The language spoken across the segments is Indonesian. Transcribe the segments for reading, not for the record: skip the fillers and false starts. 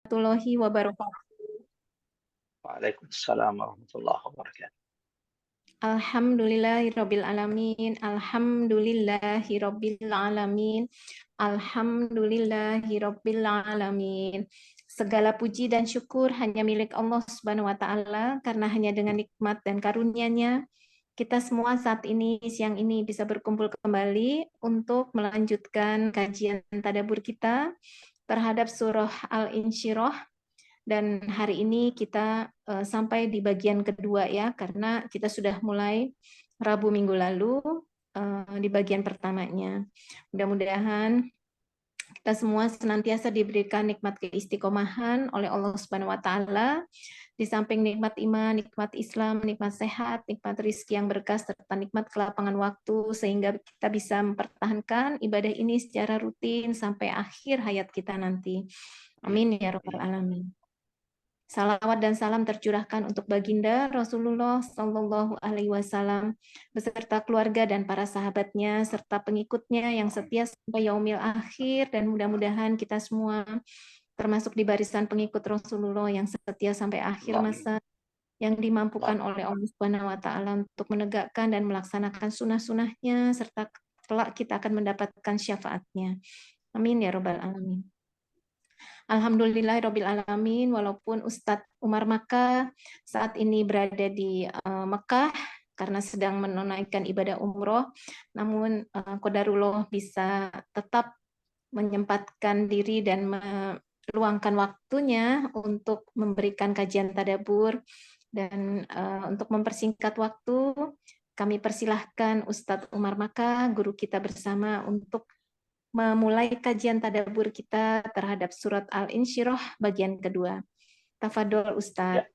warahmatullahi wabarakatuh. Waalaikumsalam warahmatullahi wabarakatuh. Alhamdulillahirabbil alamin. Alhamdulillahirabbil alamin. Alhamdulillahirabbil alamin. Segala puji dan syukur hanya milik Allah Subhanahu wa taala, karena hanya dengan nikmat dan karunia-Nya kita semua saat ini, siang ini bisa berkumpul kembali untuk melanjutkan kajian tadabbur kita terhadap surah Al-Insyirah. Dan hari ini kita sampai di bagian kedua ya, karena kita sudah mulai Rabu minggu lalu di bagian pertamanya. Mudah-mudahan kita semua senantiasa diberikan nikmat keistiqomahan oleh Allah Subhanahu wa taala, di samping nikmat iman, nikmat Islam, nikmat sehat, nikmat rizki yang berkah, serta nikmat kelapangan waktu, sehingga kita bisa mempertahankan ibadah ini secara rutin sampai akhir hayat kita nanti. Amin ya rabbal alamin. Salawat dan salam tercurahkan untuk baginda Rasulullah Shallallahu Alaihi Wasallam beserta keluarga dan para sahabatnya serta pengikutnya yang setia sampai yaumil akhir, dan mudah-mudahan kita semua termasuk di barisan pengikut Rasulullah yang setia sampai akhir masa, yang dimampukan oleh Allah Subhanahu Wa Taala untuk menegakkan dan melaksanakan sunnah-sunnahnya, serta kelak kita akan mendapatkan syafaatnya. Amin ya robbal alamin. Alhamdulillahirabbil alamin. Walaupun Ustadz Umar Maka saat ini berada di Mekah karena sedang menunaikan ibadah umroh, namun qadarullah bisa tetap menyempatkan diri dan meluangkan waktunya untuk memberikan kajian tadabbur. Dan untuk mempersingkat waktu, kami persilahkan Ustadz Umar Maka, guru kita bersama, untuk memulai kajian tadabbur kita terhadap surat Al-Insyirah bagian kedua. Tafadhol Ustaz. Ya.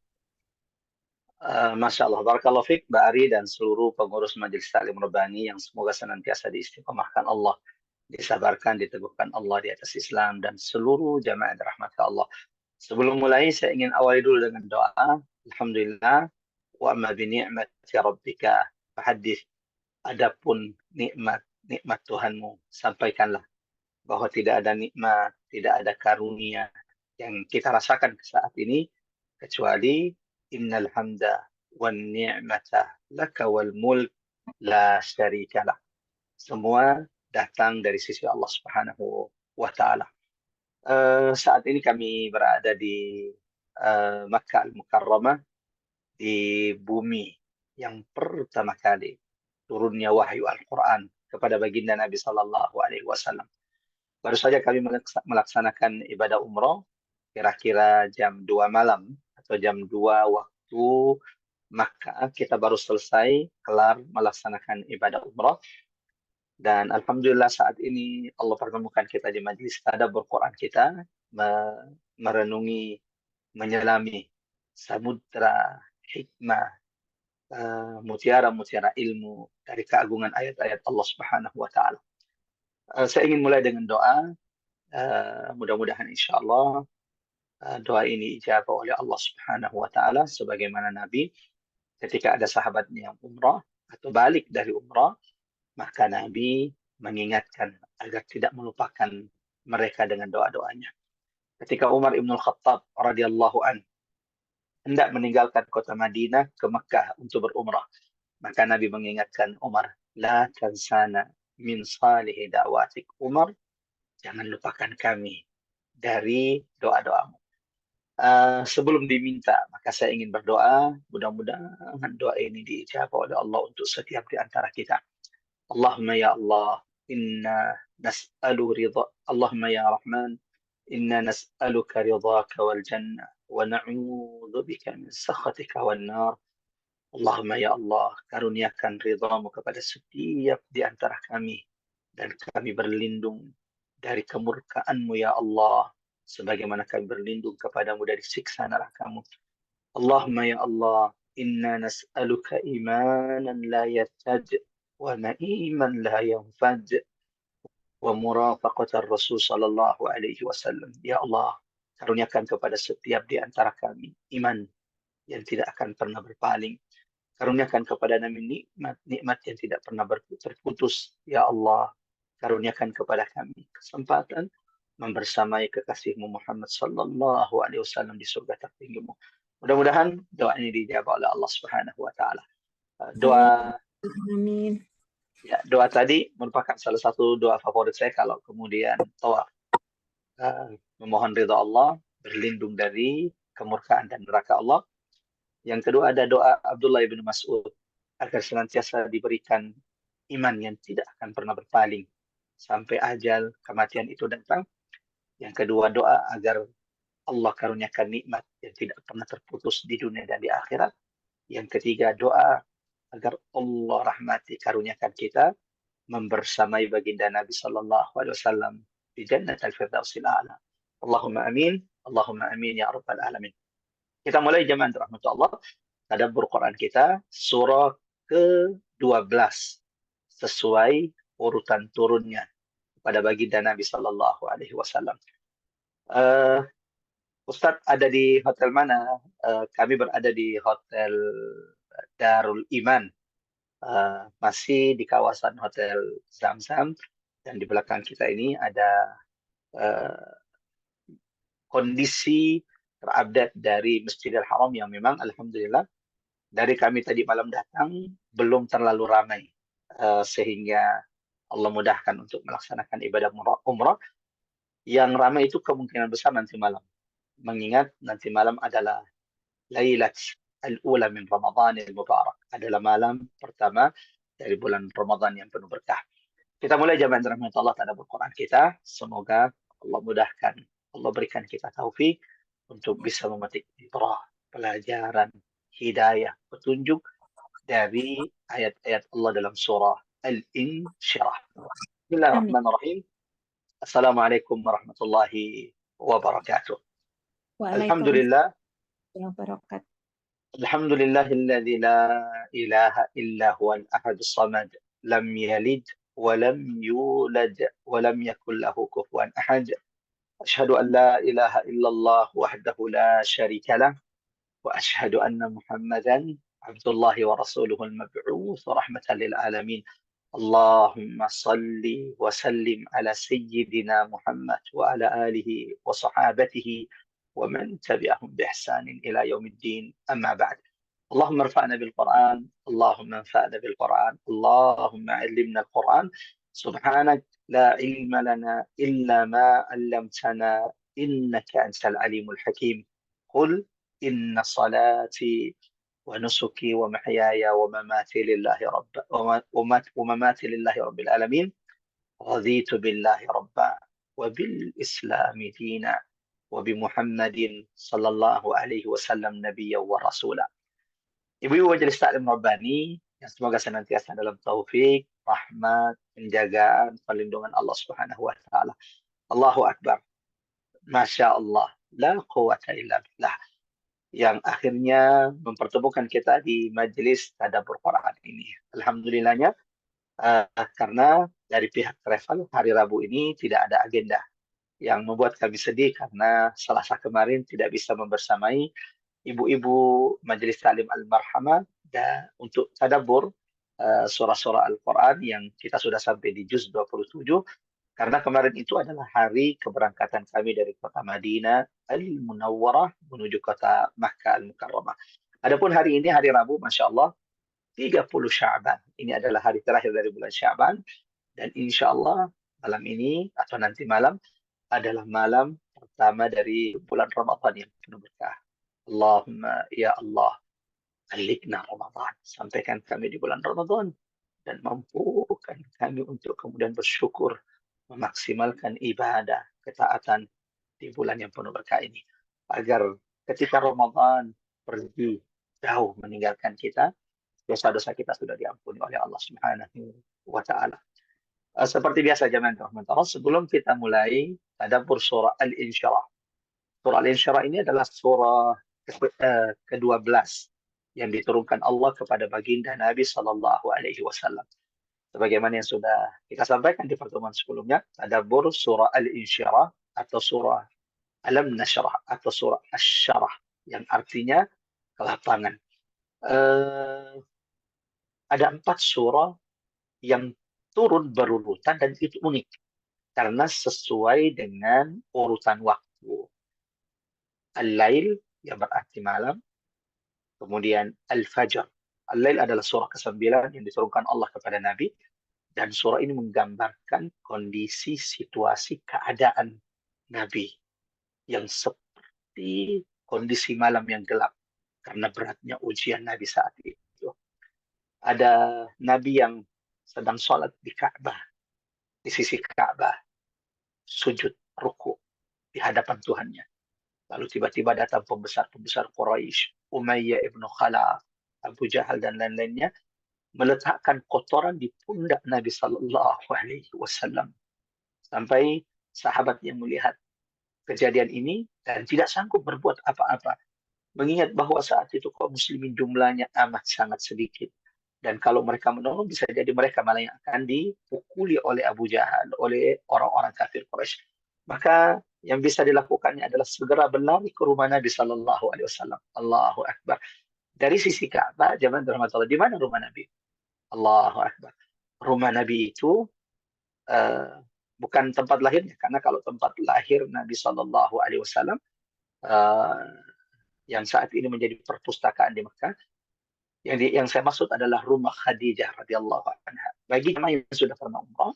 Masya Allah, barakallahu fiik Mbak Ari dan seluruh pengurus Majelis Taklim Rabbani yang semoga senantiasa diistiqomahkan Allah, disabarkan, diteguhkan Allah di atas Islam, dan seluruh jamaah dirahmati Allah. Sebelum mulai, saya ingin awali dulu dengan doa. Alhamdulillah, wa amma bi ni'mati rabbika fahaddits. Adapun nikmat Tuhanmu, sampaikanlah bahwa tidak ada nikmat, tidak ada karunia yang kita rasakan saat ini kecuali innal hamda wan ni'mata laka wal mulk la syarika lah. Semua datang dari sisi Allah Subhanahu wa taala. Saat ini kami berada di Makkah Al-Mukarramah, di bumi yang pertama kali turunnya wahyu Al-Quran kepada baginda Nabi Sallallahu Alaihi Wasallam. Baru saja kami melaksanakan ibadah umroh, kira-kira jam 2 malam atau jam 2 waktu Makkah, kita baru selesai kelar melaksanakan ibadah umroh. Dan Alhamdulillah saat ini Allah pertemukan kita di majelis tadabbur Quran kita, merenungi, menyelami samudra hikmah, mutiara-mutiara ilmu dari keagungan ayat-ayat Allah Subhanahu wa taala. Saya ingin mulai dengan doa. Mudah-mudahan insya Allah doa ini ijabah oleh Allah Subhanahu wa taala, sebagaimana Nabi ketika ada sahabatnya yang umrah atau balik dari umrah, maka Nabi mengingatkan agar tidak melupakan mereka dengan doa-doanya. Ketika Umar Ibn Khattab radhiyallahu an hendak meninggalkan kota Madinah ke Mekah untuk berumrah, maka Nabi mengingatkan Umar, la tansana min salihi da'watik. Umar, jangan lupakan kami dari doa-doamu. Sebelum diminta, maka saya ingin berdoa, mudah-mudahan doa ini diijabah oleh Allah untuk setiap di antara kita. Allahumma ya Allah, inna nas'alu ridha. Allahumma ya Rahman, inna nas'aluka ridhaka wal jannah wa na'udzu bika min sakhatika wan nar. Allahumma ya Allah, karuniakan ridhamu kepada setiap di antara kami, dan kami berlindung dari kemurkaanmu ya Allah, sebagaimana kami berlindung kepadamu dari siksa neraka-Mu. Allahumma ya Allah, inna nas'aluka imanan la yartaj wa na'iman la yanfaj wa murafaqatar Rasul sallallahu alaihi wasallam. Ya Allah, karuniakan kepada setiap di antara kami iman yang tidak akan pernah berpaling. Karuniakan kepada kami nikmat yang tidak pernah terputus. Ya Allah, karuniakan kepada kami kesempatan membersamai kekasihmu Muhammad sallallahu alaihi wasallam di surga tertinggimu. Mudah-mudahan doa ini dijawab oleh Allah Subhanahu wa taala. Doa Amin. Ya, doa tadi merupakan salah satu doa favorit saya kalau kemudian tawaf. Memohon ridha Allah, berlindung dari kemurkaan dan neraka Allah. Yang kedua ada doa Abdullah bin Mas'ud agar senantiasa diberikan iman yang tidak akan pernah berpaling sampai ajal kematian itu datang. Yang kedua doa agar Allah karuniakan nikmat yang tidak pernah terputus di dunia dan di akhirat. Yang ketiga doa agar Allah rahmati karuniakan kita membersamai baginda Nabi sallallahu alaihi wasallam di jannah al-firdausil a'la. Allahumma amin, Allahumma amin ya rabbal alamin. Kita mulai jamaah rahmat Allah. Tadabbur Quran kita surah ke-12 sesuai urutan turunnya pada baginda Nabi sallallahu alaihi wasallam. Ustadz ada di hotel mana? Kami berada di hotel Darul Iman. Masih di kawasan Hotel Zamzam dan di belakang kita ini ada kondisi terupdate dari Masjidil Haram yang memang alhamdulillah dari kami tadi malam datang belum terlalu ramai sehingga Allah mudahkan untuk melaksanakan ibadah umrah. Yang ramai itu kemungkinan besar nanti malam. Mengingat nanti malam adalah Lailat al-ula min Ramadan al-Mubarak. Adalah malam pertama dari bulan Ramadan yang penuh berkah. Kita mulai jamaah rahmat Allah tadabbur Quran kita. Semoga Allah mudahkan, Allah berikan kita taufik untuk bisa memetik ibrah, pelajaran, hidayah, petunjuk dari ayat-ayat Allah dalam surah Al-Insyirah. Bismillahirrahmanirrahim. Assalamualaikum warahmatullahi wabarakatuh. Alhamdulillah. Wabarakatuh. الحمد لله الذي لا إله إلا هو الأحد الصمد لم يلد ولم يولد ولم يكن له كفوا أحد أشهد أن لا إله إلا الله وحده لا شريك له وأشهد أن محمدا عبد الله ورسوله المبعوث رحمة للعالمين اللهم صل وسلم على سيدنا محمد وعلى آله وصحابته ومن تبعهم بإحسان إلى يوم الدين أما بعد اللهم ارفعنا بالقرآن اللهم انفعنا بالقرآن اللهم علمنا القرآن سبحانك لا علم لنا إلا ما علمتنا إنك أنت العليم الحكيم قل إن صلاتي ونسكي ومحياي ومماتي لله ومماتي لله رب العالمين رضيت بالله ربا وبالإسلام دينا وبمحمد صلى الله عليه wasallam nabiyya wa rasula. Ibu-ibu majelis taklim Rabbani yang semoga senantiasa dalam taufik, rahmat, penjagaan, perlindungan Allah Subhanahu wa taala. Allahu akbar. Masya Allah, la quwata illa billah. Yang akhirnya mempertemukan kita di majelis tadabbur Quran ini. Alhamdulillahnya karena dari pihak travel hari Rabu ini tidak ada agenda yang membuat kami sedih karena Selasa kemarin tidak bisa membersamai ibu-ibu Majelis Taklim Al-Marhamah dan untuk tadabbur surah-surah Al-Quran yang kita sudah sampai di juz 27 karena kemarin itu adalah hari keberangkatan kami dari kota Madinah Al-Munawwarah menuju kota Makkah Al-Mukarramah. Adapun hari ini hari Rabu Masya Allah 30 Sya'ban. Ini adalah hari terakhir dari bulan Sya'ban dan insya Allah malam ini atau nanti malam adalah malam pertama dari bulan Ramadan yang penuh berkah. Allahumma ya Allah, alikna Ramadan. Sampaikan kami di bulan Ramadan dan mampukan kami untuk kemudian bersyukur, memaksimalkan ibadah, ketaatan di bulan yang penuh berkah ini. Agar ketika Ramadan pergi jauh meninggalkan kita, dosa-dosa kita sudah diampuni oleh Allah Subhanahu wa taala. Seperti biasa jemaah rahmat Allah, sebelum kita mulai tadabbur surah Al-Insyirah. Surah Al-Insyirah ini adalah surah ke-12 yang diturunkan Allah kepada baginda Nabi Sallallahu Alaihi Wasallam. Sebagaimana yang sudah kita sampaikan di pertemuan sebelumnya, tadabbur surah Al-Insyirah atau surah Alam Nashrah atau surah Asy-Syarah yang artinya kelapangan. Ada 4 surah yang turun berurutan dan itu unik. karena sesuai dengan urutan waktu. Al-Lail yang berarti malam, kemudian Al-Fajr. Al-Lail adalah surah ke-9 yang diturunkan Allah kepada Nabi, dan surah ini menggambarkan kondisi, situasi, keadaan Nabi yang seperti kondisi malam yang gelap karena beratnya ujian Nabi saat itu. Ada Nabi yang sedang sholat di Ka'bah, di sisi Ka'bah, sujud, ruku di hadapan Tuhannya. Lalu tiba-tiba datang pembesar-pembesar Quraisy, Umayyah ibnu Khalaf, Abu Jahal dan lain-lainnya, meletakkan kotoran di pundak Nabi Sallallahu Alaihi Wasallam. Sampai sahabat yang melihat kejadian ini dan tidak sanggup berbuat apa-apa. Mengingat bahwa saat itu kaum muslimin jumlahnya amat sangat sedikit. Dan kalau mereka menolong, bisa jadi mereka malah yang akan dipukuli oleh Abu Jahal, oleh orang-orang kafir Quraisy. Maka yang bisa dilakukannya adalah segera berlari ke rumah Nabi Sallallahu Alaihi Wasallam. Allahu Akbar. Dari sisi Ka'bah, zaman Rasulullah, di mana rumah Nabi? Allahu Akbar. Rumah Nabi itu uh, bukan tempat lahirnya, karena kalau tempat lahir Nabi Sallallahu Alaihi Wasallam uh, yang saat ini menjadi perpustakaan di Mekah, yang saya maksud adalah rumah Khadijah radhiyallahu anha. Bagi jemaah yang sudah pernah umrah,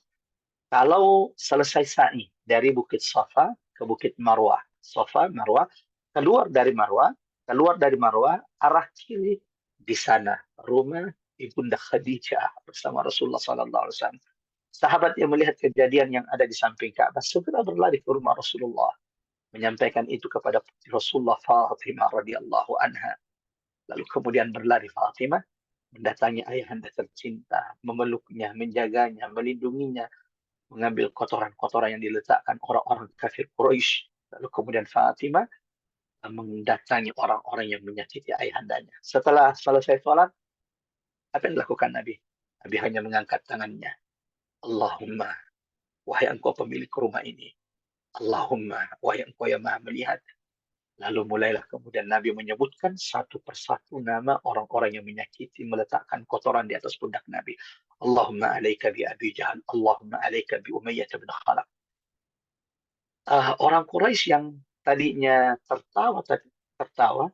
kalau selesai sa'i dari Bukit Safa ke Bukit Marwah, Safa, Marwah, keluar dari Marwah, arah kiri di sana rumah Ibunda Khadijah bersama Rasulullah sallallahu alaihi wasallam. Sahabat yang melihat kejadian yang ada di samping Ka'bah segera berlari ke rumah Rasulullah, menyampaikan itu kepada Rasulullah Fatimah radhiyallahu anha. Lalu kemudian berlari Fatimah mendatangi ayahanda tercinta, memeluknya, menjaganya, melindunginya, mengambil kotoran-kotoran yang diletakkan orang-orang kafir Quraisy. Lalu kemudian Fatimah mendatangi orang-orang yang menyakiti ayahandanya. Setelah selesai sholat, apa yang dilakukan Nabi? Nabi hanya mengangkat tangannya. Allahumma, wahai engkau pemilik rumah ini. Allahumma, wahai engkau yang maha melihat. Lalu mulailah kemudian Nabi menyebutkan satu persatu nama orang-orang yang menyakiti, meletakkan kotoran di atas pundak Nabi. Allahumma alaika bi Abi Jahal, Allahumma alaika bi Umayyah bin Khalaf. Orang Quraisy yang tadinya tertawa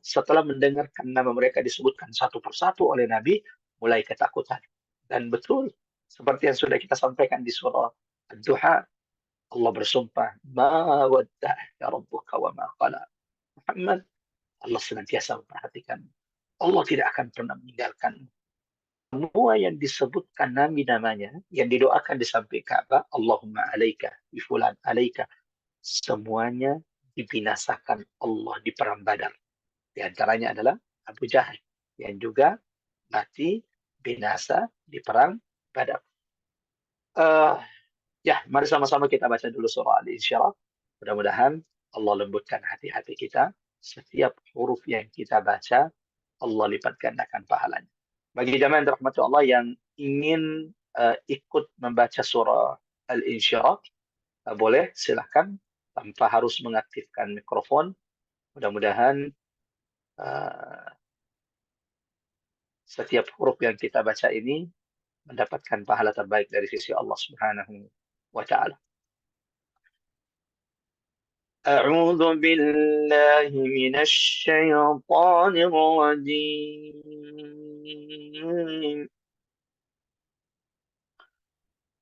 setelah mendengarkan nama mereka disebutkan satu persatu oleh Nabi, mulai ketakutan. Dan betul, seperti yang sudah kita sampaikan di surah Ad-Duha, Allah bersumpah, ma wadda'aka rabbuka wa ma qala. Muhammad, Allah senantiasa memperhatikan. Allah tidak akan pernah meninggalkan. Semua yang disebutkan Nabi namanya, yang didoakan di samping Ka'bah, Allahumma alaika, bifulan alaika, semuanya dibinasakan Allah di perang Badar. Di antaranya adalah Abu Jahal, yang juga mati binasa di perang Badar. Ya, mari sama-sama kita baca dulu surah Al-Insyirah. Mudah-mudahan Allah lembutkan hati-hati kita. Setiap huruf yang kita baca, Allah lipat gandakan pahalanya. Bagi jamaah yang dirahmati Allah yang ingin ikut membaca surah Al-Insyirah, boleh, silahkan, tanpa harus mengaktifkan mikrofon. Mudah-mudahan setiap huruf yang kita baca ini mendapatkan pahala terbaik dari sisi Allah Subhanahu wa Ta'ala. أعوذ بالله من الشيطان الرجيم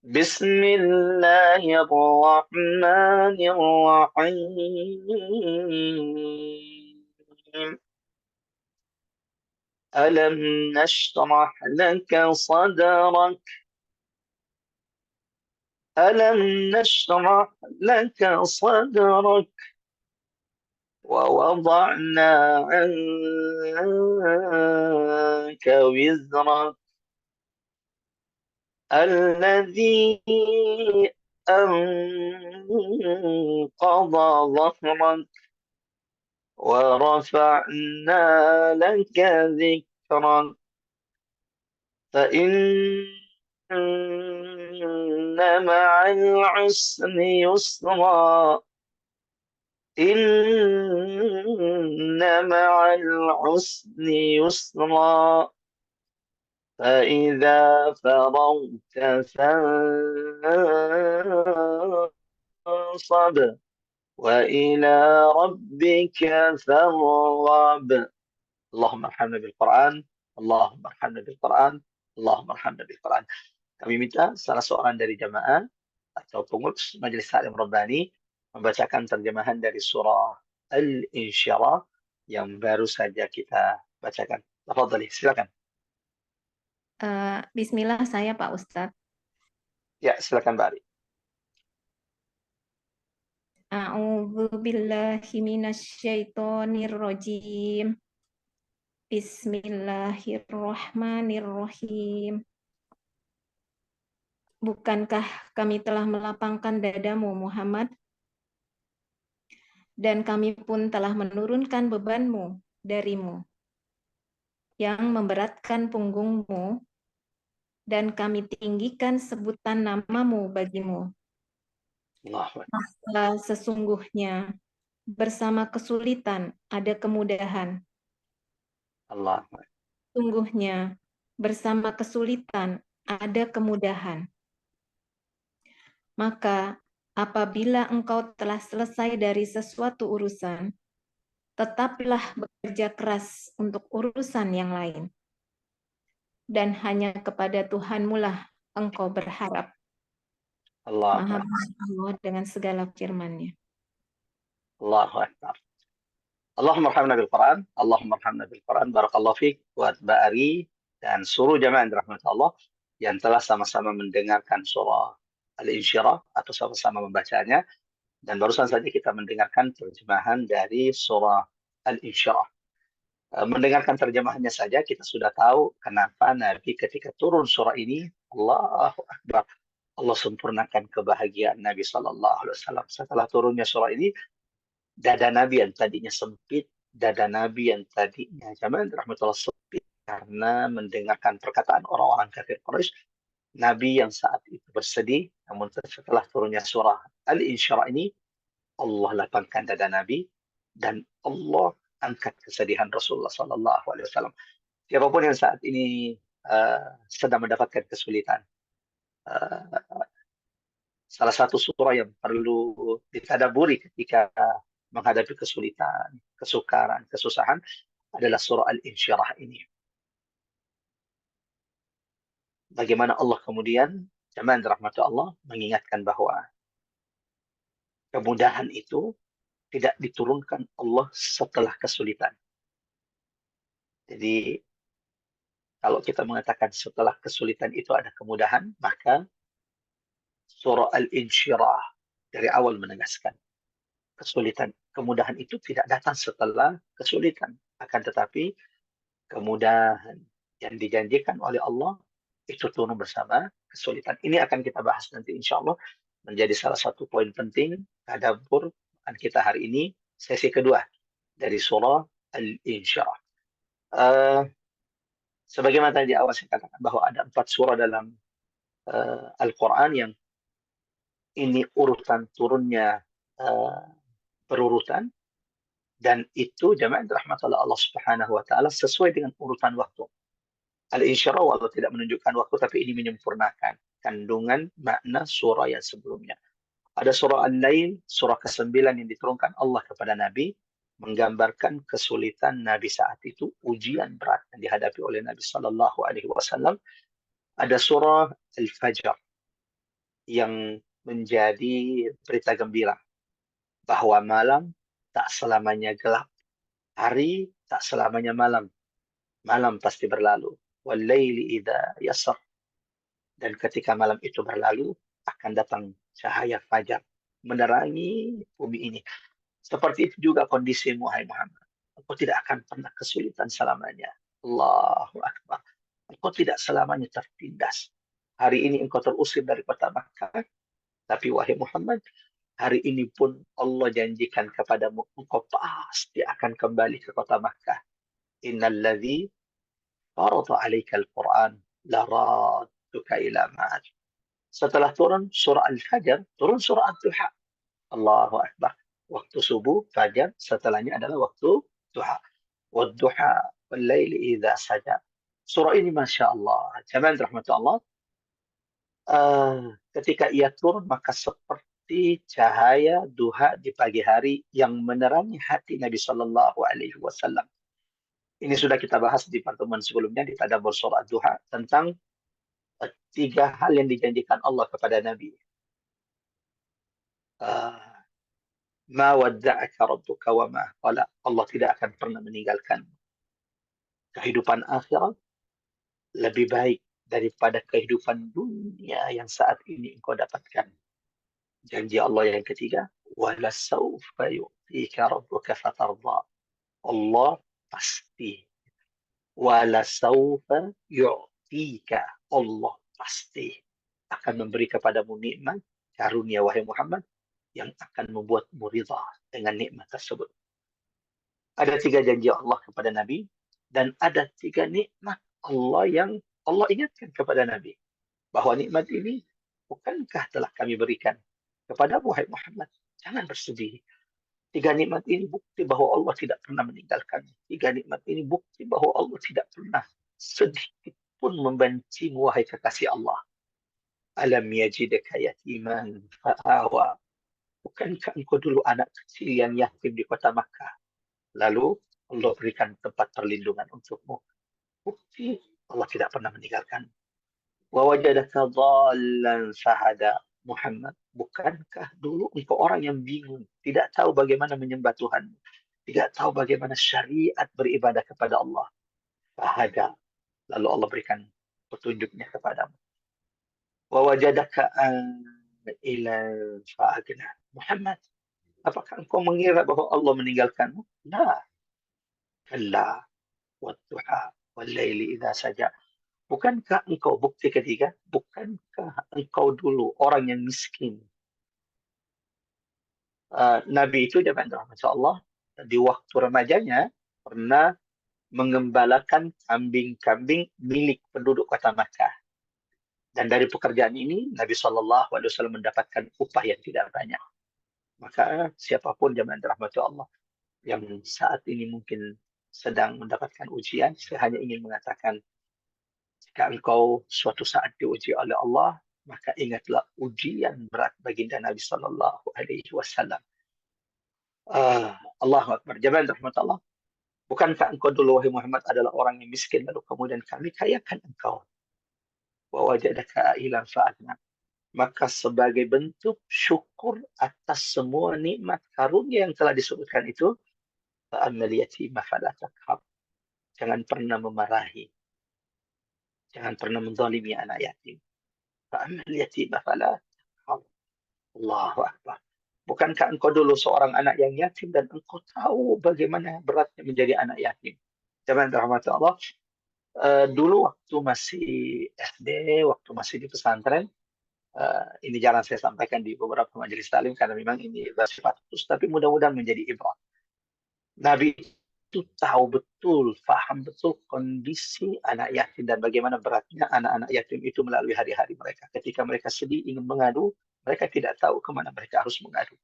بسم الله الرحمن الرحيم ألم نشرح لك صدرك ألم نشرح لك صدرك ووضعنا عنك وزرك الذي أنقض ظهرك ورفعنا لك ذكرك فإن مع العسر يسرا إن مع العسر يسرا فإذا فرغت فانصب فانصب وإلى ربك فارغب. اللهم ارhamna bil Quran, Allahumma arhamna bil Quran, Allahumma arhamna bil Quran. Kami minta salah seorang dari jamaah atau pengurus Majelis Taklim Rabbani membacakan terjemahan dari surah Al-Insyirah yang baru saja kita bacakan. Tafadhali, silakan. Bismillah saya Pak Ustadz. Ya, silakan Mbak Ari. A'udzu billahi minasyaitonir rajim. Bismillahirrahmanirrahim. Bukankah kami telah melapangkan dadamu, Muhammad? Dan kami pun telah menurunkan bebanmu darimu, yang memberatkan punggungmu, dan kami tinggikan sebutan namamu bagimu. Maka sesungguhnya bersama kesulitan ada kemudahan. Allah. Sungguhnya bersama kesulitan ada kemudahan. Maka apabila engkau telah selesai dari sesuatu urusan, tetaplah bekerja keras untuk urusan yang lain. Dan hanya kepada Tuhanmu lah engkau berharap. Maha baik Allah dengan segala firman-Nya. Allahu Akbar. Allahumma arhamna bil Quran, Allahumma arhamna bil Quran. Barakallahu fiik buat Mbak Ari dan seluruh jamaah yang dirahmati Allah yang telah sama-sama mendengarkan surah Al-Insyirah atau sama-sama membacanya. Dan barusan saja kita mendengarkan terjemahan dari surah Al-Insyirah. Mendengarkan terjemahannya saja kita sudah tahu kenapa Nabi ketika turun surah ini, Allahu Akbar, Allah sempurnakan kebahagiaan Nabi SAW. Setelah turunnya surah ini, dada Nabi yang tadinya sempit, dada Nabi yang tadinya jamaah rahmatullah sempit karena mendengarkan perkataan orang-orang kafir Quraisy. Nabi yang saat itu bersedih, namun setelah turunnya surah Al-Insyirah ini, Allah lapangkan dada Nabi dan Allah angkat kesedihan Rasulullah SAW. Siapapun yang saat ini sedang mendapatkan kesulitan, salah satu surah yang perlu ditadaburi ketika menghadapi kesulitan, kesukaran, kesusahan adalah surah Al-Insyirah ini. Bagaimana Allah kemudian, jamaah rahmat Allah, mengingatkan bahwa kemudahan itu tidak diturunkan Allah setelah kesulitan. Jadi kalau kita mengatakan setelah kesulitan itu ada kemudahan, maka surah Al-Insyirah dari awal menegaskan kesulitan, kemudahan itu tidak datang setelah kesulitan. Akan tetapi kemudahan yang dijanjikan oleh Allah itu turun bersama kesulitan. Ini akan kita bahas nanti insya Allah menjadi salah satu poin penting tadabbur kita hari ini, sesi kedua dari surah Al-Insyirah. Sebagaimana tadi di awal saya katakan bahwa ada 4 surah dalam Al-Quran yang ini urutan turunnya berurutan, dan itu jamaah rahmatullah Allah Subhanahu wa taala sesuai dengan urutan waktu. Al-Insyirah walau tidak menunjukkan waktu, tapi ini menyempurnakan kandungan makna surah yang sebelumnya. Ada surah Al-Lail, surah ke-9 yang diturunkan Allah kepada Nabi, menggambarkan kesulitan Nabi saat itu, ujian berat yang dihadapi oleh Nabi Sallallahu Alaihi Wasallam. Ada surah Al-Fajr yang menjadi berita gembira bahwa malam tak selamanya gelap, hari tak selamanya malam, malam pasti berlalu. Wal-laili idza yasr, dan ketika malam itu berlalu akan datang cahaya fajar menerangi bumi ini. Seperti itu juga kondisimu, hai Muhammad. Engkau tidak akan pernah kesulitan selamanya. Allahu Akbar. Engkau tidak selamanya tertindas. Hari ini engkau terusir dari kota Makkah, tapi wahai Muhammad, hari ini pun Allah janjikan kepadamu, engkau pasti akan kembali ke kota Makkah. Innal ladzi farada 'alaika al-Qur'an la radduka ila ma'ad. Setelah turun surah Al-Fajr, turun surah Ad-Duha. Allahu Akbar. Waktu subuh, fajar, setelahnya adalah waktu duha. Wad-duha wal-laili idza saja. Surah ini Masya Allah, jamaah rahmatullah, ketika ia turun maka seperti seperti cahaya duha di pagi hari yang menerangi hati Nabi Shallallahu Alaihi Wasallam. Ini sudah kita bahas di pertemuan sebelumnya di Tadabbur Surat Duha tentang tiga hal yang dijanjikan Allah kepada Nabi. Ma wadda'aka rabbuka wa ma qala. Allah tidak akan pernah meninggalkan. Kehidupan akhirat lebih baik daripada kehidupan dunia yang saat ini engkau dapatkan. Janji Allah yang ketiga, wala sawfa yu'tika rabbuka fatarda. Allah pasti. Wala sawfa yu'tika. Allah pasti akan memberi kepadamu nikmat karunia wahai Muhammad yang akan membuatmu ridha dengan nikmat tersebut. Ada tiga janji Allah kepada Nabi dan ada tiga nikmat Allah yang Allah ingatkan kepada Nabi. Bahwa nikmat ini bukankah telah kami berikan kepada wahai Muhammad. Jangan bersedih. Tiga nikmat ini bukti bahwa Allah tidak pernah meninggalkan. Tiga nikmat ini bukti bahwa Allah tidak pernah sedikit pun membenci wahai kekasih Allah. Alam yajidaka yatiman fa'awa. Bukankah engkau dulu anak kecil yang yatim di kota Makkah? Lalu Allah berikan tempat perlindungan untukmu. Bukti Allah tidak pernah meninggalkan. Wa wajadaka dhallan fahada. Muhammad, bukankah dulu engkau orang yang bingung, tidak tahu bagaimana menyembah Tuhan, tidak tahu bagaimana syariat beribadah kepada Allah. Fahada. Lalu Allah berikan petunjuknya kepadamu. Wa wajadaka ila fa'agna. Muhammad, apakah engkau mengira bahwa Allah meninggalkanmu? Nah, kalla wadduha wallaili idza saja. Bukankah engkau, bukti ketiga, bukankah engkau dulu orang yang miskin? Nabi itu jemaah rahmat Allah di waktu remajanya pernah mengembalakan kambing-kambing milik penduduk kota Makkah. Dan dari pekerjaan ini Nabi Shallallahu Alaihi Wasallam mendapatkan upah yang tidak banyak. Maka siapapun jemaah rahmat Allah yang saat ini mungkin sedang mendapatkan ujian, saya hanya ingin mengatakan, jika engkau suatu saat diuji oleh Allah, maka ingatlah ujian berat baginda Nabi Sallallahu Alaihi Wasallam. Allahu Akbar. Jemaah rahmat Allah. Bukankah engkau dulu wahai Muhammad adalah orang yang miskin, lalu kemudian kami kayakan engkau. Wa wajadaka ilan fa'adna. Maka sebagai bentuk syukur atas semua nikmat karunia yang telah disebutkan itu, fa'ammal yatima fala taqhar. Jangan pernah memarahi. Jangan pernah menzalimi anak yatim. Fa'ammal yatima fala taqhar. Allahu Akbar. Bukankah engkau dulu seorang anak yang yatim dan engkau tahu bagaimana beratnya menjadi anak yatim? Jemaah rahmat Allah, dulu waktu masih SD, waktu masih di pesantren, ini jarang saya sampaikan di beberapa majelis taklim karena memang ini bersifat khusus, tapi mudah-mudahan menjadi ibrah. Nabi itu tahu betul, paham betul kondisi anak yatim dan bagaimana beratnya anak-anak yatim itu melalui hari-hari mereka. Ketika mereka sedih ingin mengadu, mereka tidak tahu kemana mereka harus mengadu.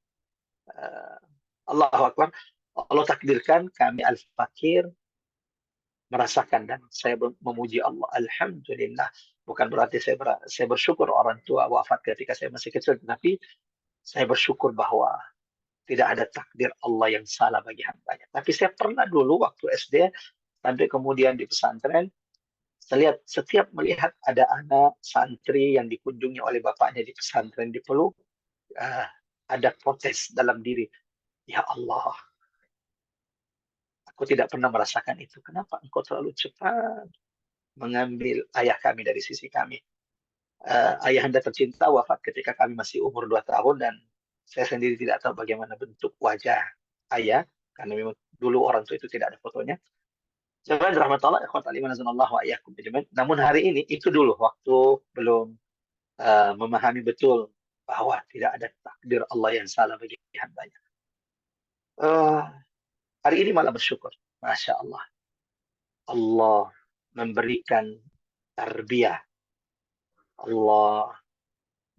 Allahu Akbar. Allah takdirkan kami al-fakir merasakan dan saya memuji Allah. Alhamdulillah. Bukan berarti saya bersyukur orang tua wafat ketika saya masih kecil, tapi saya bersyukur bahwa tidak ada takdir Allah yang salah bagi hambanya. Tapi saya pernah dulu waktu SD sampai kemudian di pesantren, setiap melihat ada anak santri yang dikunjungi oleh bapaknya di pesantren dipeluk, ada protes dalam diri. Ya Allah, aku tidak pernah merasakan itu. Kenapa engkau terlalu cepat mengambil ayah kami dari sisi kami? Ayahanda tercinta wafat ketika kami masih umur 2 tahun dan saya sendiri tidak tahu bagaimana bentuk wajah ayah karena memang dulu orang tua itu tidak ada fotonya. Jangan rahmatullah ikhwan aliman azanallahu wa iyyakum ajmain. Namun hari ini itu dulu waktu belum memahami betul bahwa tidak ada takdir Allah yang salah bagi hambanya. Hari ini malah bersyukur. Masya Allah. Allah memberikan tarbiyah. Allah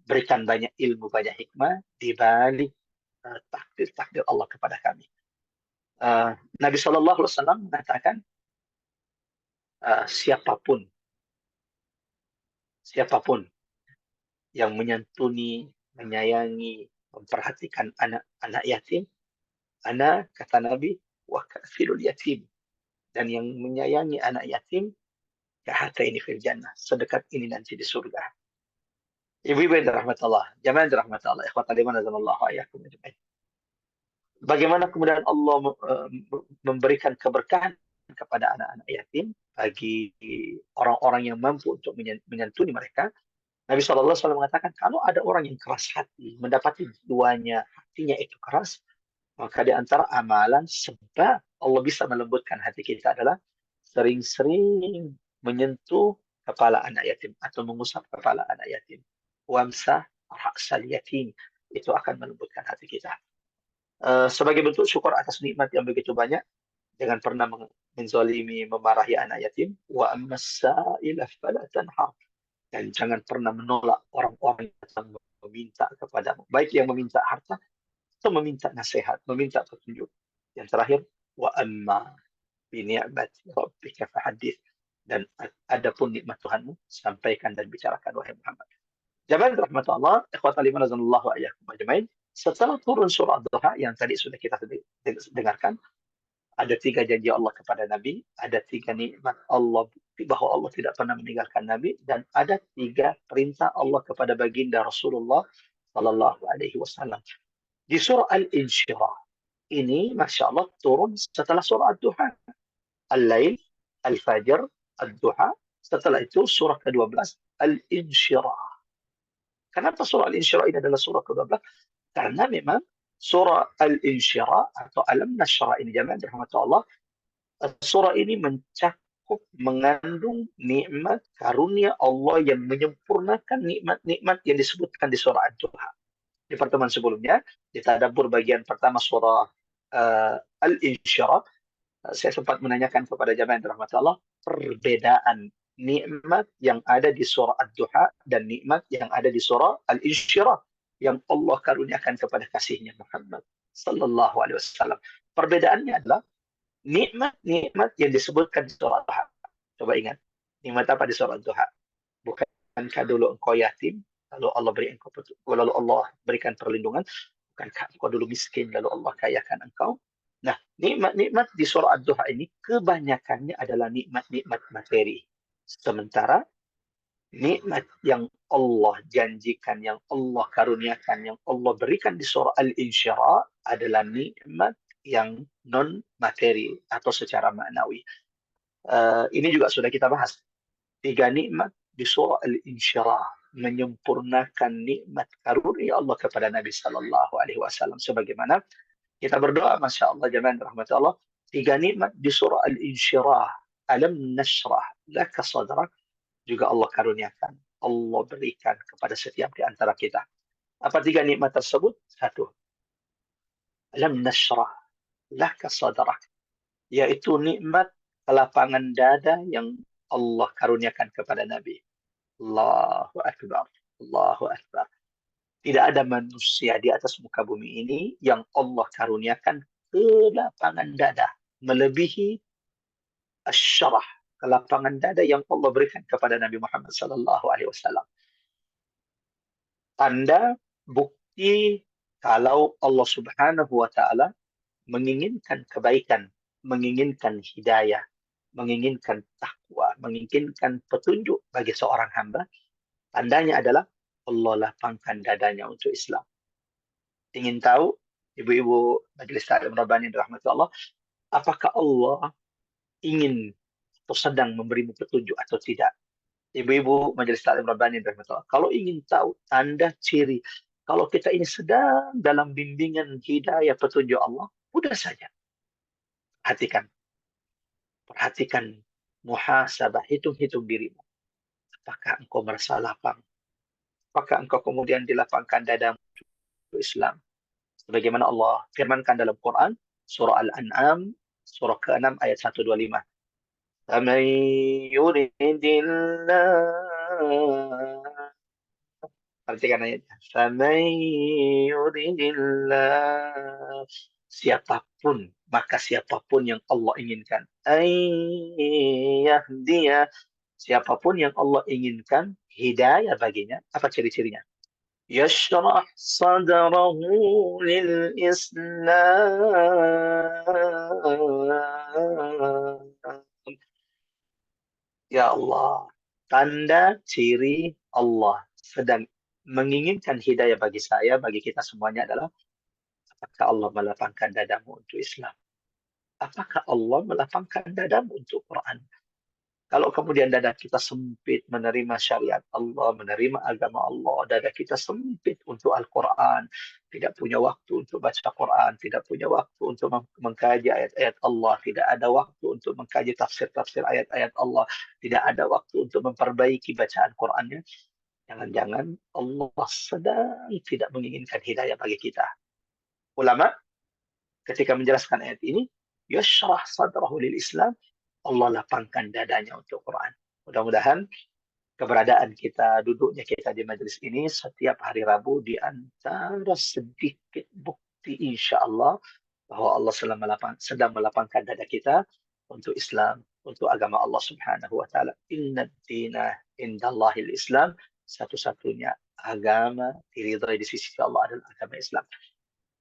berikan banyak ilmu, banyak hikmah di balik takdir-takdir Allah kepada kami. Nabi Shallallahu Alaihi Wasallam mengatakan, siapapun yang menyantuni, menyayangi, memperhatikan anak-anak yatim. Ana, kata Nabi, wa kafilul yatim. Dan yang menyayangi anak yatim, kahataini fil jannah. Sedekat ini nanti di surga. Ibu-ibu yang dirahmati Allah, jamaah yang dirahmati Allah, ikhwatan liman azanallahu ayyakum ajmain. Bagaimana kemudian Allah memberikan keberkahan kepada anak-anak yatim bagi orang-orang yang mampu untuk menyantuni mereka. Nabi SAW mengatakan, kalau ada orang yang keras hati, mendapati duanya hatinya itu keras, maka di antara amalan sebab Allah bisa melembutkan hati kita adalah sering-sering menyentuh kepala anak yatim atau mengusap kepala anak yatim. Wamsah ra'sal yatim. Itu akan melembutkan hati kita. Sebagai bentuk syukur atas nikmat yang begitu banyak, jangan pernah menzalimi, memarahi anak yatim. Wa ammassa'ila fala tanhar. Dan jangan pernah menolak orang-orang yang meminta kepadamu. Baik yang meminta harta, atau meminta nasihat, meminta petunjuk. Yang terakhir, wa amma bi ni'mati rabbika fahadits. Dan adapun nikmat Tuhanmu, sampaikan dan bicarakan wahai Muhammad. Jamaah rahmat Allah, ikhwatal iman azanallahu wa iyyakum ajmain. Setelah turun surah Duha yang tadi sudah kita dengarkan, ada 3 janji Allah kepada Nabi, ada 3 nikmat Allah bahwa Allah tidak pernah meninggalkan Nabi, dan ada 3 perintah Allah kepada baginda Rasulullah Sallallahu Alaihi Wasallam. Di surah Al-Insyirah ini, Masya Allah, turun setelah surah Ad-Duha. Al-Lail, Al-Fajr, Ad-Duha. Setelah itu surah ke-12, Al-Insyirah. Kenapa surah Al-Insyirah ini adalah surah ke-12? Karena memang surah Al-Insyirah atau Alam Nashrah ini, jamaah rahmat Allah, surah ini mencakup, mengandung nikmat karunia Allah yang menyempurnakan nikmat-nikmat yang disebutkan di surah Ad-Duha. Di pertemuan sebelumnya, di tadabbur bagian pertama surah Al-Insyirah, saya sempat menanyakan kepada jamaah yang dirahmati Allah, perbedaan nikmat yang ada di surah Ad-Duha dan nikmat yang ada di surah Al-Insyirah yang Allah karuniakan kepada kasihnya Muhammad Sallallahu Alaihi Wasallam. Perbedaannya adalah nikmat-nikmat yang disebutkan di surah Ad-Duha. Coba ingat, nikmat apa di surah Ad-Duha? Bukankah dulu engkau yatim, lalu Allah berikan perlindungan? Bukankah engkau dulu miskin, lalu Allah kayakan engkau? Nah, nikmat-nikmat di surah Ad-Duha ini kebanyakannya adalah nikmat-nikmat materi. Sementara nikmat yang Allah janjikan, yang Allah karuniakan, yang Allah berikan di surah Al-Insyirah adalah nikmat yang non-materi atau secara maknawi. Ini juga sudah kita bahas. 3 nikmat di surah Al-Insyirah menyempurnakan nikmat karunia Allah kepada Nabi Sallallahu Alaihi Wasallam. Sebagaimana kita berdoa, Masya Allah, jamaah rahmat Allah, 3 nikmat di surah Al-Insyirah, Alam Nashrah laka sadrak, juga Allah karuniakan, Allah berikan kepada setiap di antara kita. Apa 3 nikmat tersebut? 1, Alam Nashrah laka sadrak, yaitu nikmat kelapangan dada yang Allah karuniakan kepada Nabi. Allahu Akbar. Allahu Akbar. Tidak ada manusia di atas muka bumi ini yang Allah karuniakan kelapangan dada melebihi asyarah, kelapangan dada yang Allah berikan kepada Nabi Muhammad Sallallahu Alaihi Wasallam. Tanda bukti kalau Allah Subhanahu Wa Taala menginginkan kebaikan, menginginkan hidayah, menginginkan takwa, menginginkan petunjuk bagi seorang hamba, tandanya adalah Allah lapangkan dadanya untuk Islam. Ingin tahu, ibu-ibu Majelis Ta'lim Rabbani rahmat Allah, apakah Allah ingin atau sedang memberimu petunjuk atau tidak? Ibu-ibu Majelis Ta'lim Rabbani rahmat Allah, kalau ingin tahu tanda ciri kalau kita ini sedang dalam bimbingan hidayah petunjuk Allah, mudah saja. Perhatikan muhasabah, hitung-hitung dirimu. Apakah engkau merasa lapang? Apakah engkau kemudian dilapangkan dadamu untuk Islam? Sebagaimana Allah firmankan dalam Quran, surah Al-An'am, surah ke-6 ayat 125. فَمَنْ يُرِدِ اللَّهُ, perhatikan ayatnya. فَمَنْ يُرِدِ اللَّهُ, siapapun yang Allah inginkan, ayyahdiya, siapapun yang Allah inginkan hidayah baginya, apa ciri-cirinya? يشرح صدره للإسلام. Ya Allah, tanda ciri Allah sedang menginginkan hidayah bagi saya, bagi kita semuanya adalah apakah Allah melapangkan dadamu untuk Islam? Apakah Allah melapangkan dadamu untuk Quran? Kalau kemudian dada kita sempit menerima syariat Allah, menerima agama Allah, dada kita sempit untuk Al-Quran, tidak punya waktu untuk baca Quran, tidak punya waktu untuk mengkaji ayat-ayat Allah, tidak ada waktu untuk mengkaji tafsir-tafsir ayat-ayat Allah, tidak ada waktu untuk memperbaiki bacaan Qurannya, jangan-jangan Allah sedang tidak menginginkan hidayah bagi kita. Ulama ketika menjelaskan ayat ini, yashrah sadrahu lil Islam, Allah lapangkan dadanya untuk Quran. Mudah-mudahan keberadaan kita, duduknya kita di majelis ini setiap hari Rabu di antara sedikit bukti insya Allah bahwa Allah sedang melapangkan dada kita untuk Islam, untuk agama Allah Subhanahu wa taala. Inna dina indallahil Islam, satu-satunya agama diridhai di sisi Allah adalah agama Islam.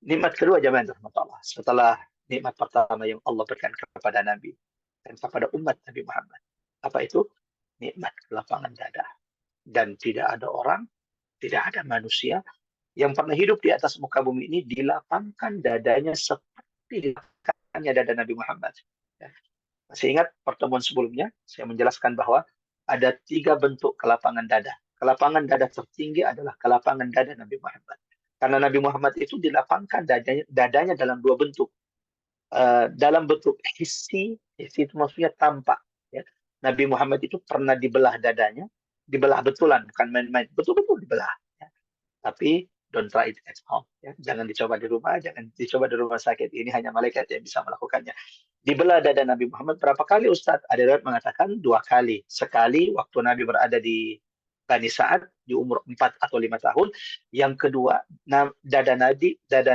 Nikmat kedua jemaah rahmat Allah. Setelah nikmat pertama yang Allah berikan kepada Nabi dan kepada umat Nabi Muhammad. Apa itu? Nikmat kelapangan dada. Dan tidak ada orang, tidak ada manusia yang pernah hidup di atas muka bumi ini dilapangkan dadanya seperti dilapangkannya dada Nabi Muhammad. Ya. Masih ingat pertemuan sebelumnya, saya menjelaskan bahwa ada 3 bentuk kelapangan dada. Kelapangan dada tertinggi adalah kelapangan dada Nabi Muhammad. Karena Nabi Muhammad itu dilapangkan dadanya dalam 2 bentuk. Dalam bentuk hissi itu maksudnya tampak. Ya. Nabi Muhammad itu pernah dibelah dadanya, dibelah betulan, bukan main-main, betul-betul dibelah. Ya. Tapi don't try it at home. Ya. Jangan dicoba di rumah, jangan dicoba di rumah sakit. Ini hanya malaikat yang bisa melakukannya. Dibelah dada Nabi Muhammad berapa kali Ustadz? Ada riwayat mengatakan 2 kali. Sekali waktu Nabi berada di Bani Sa'ad di umur 4 atau 5 tahun. Yang kedua, dada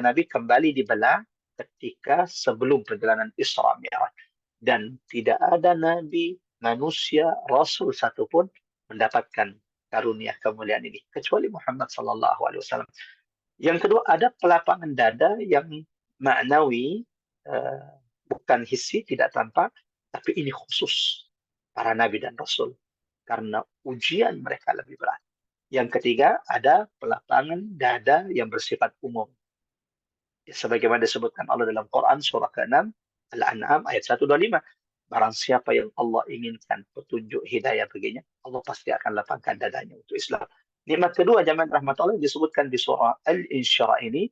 Nabi kembali dibelah ketika sebelum perjalanan Isra Mi'raj. Dan tidak ada nabi, manusia, rasul satupun mendapatkan karunia kemuliaan ini kecuali Muhammad sallallahu alaihi wasallam. Yang kedua, ada pelapangan dada yang maknawi, bukan hissi, tidak tampak, tapi ini khusus para nabi dan rasul karena ujian mereka lebih berat. Yang ketiga, ada pelapangan dada yang bersifat umum. Sebagaimana disebutkan Allah dalam Quran surah ke-6 Al-An'am ayat 125. Barang siapa yang Allah inginkan petunjuk hidayah baginya, Allah pasti akan lapangkan dadanya untuk Islam. Nikmat kedua jemaah rahmat Allah disebutkan di surah Al-Insyirah ini,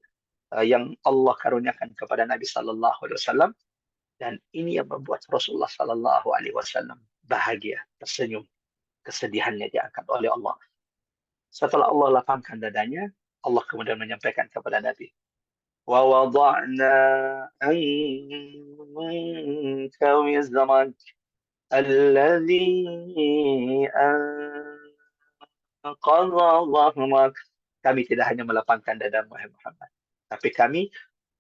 yang Allah karuniakan kepada Nabi sallallahu alaihi wasallam, dan ini yang membuat Rasulullah sallallahu alaihi wasallam bahagia, tersenyum, kesedihannya diangkat oleh Allah. Setelah Allah lapangkan dadanya, Allah kemudian menyampaikan kepada Nabi, ووضعنا عنك وزرك الذي أنقض ظهرك. Kami tidak hanya melapangkan dadamu, Muhammad, tapi kami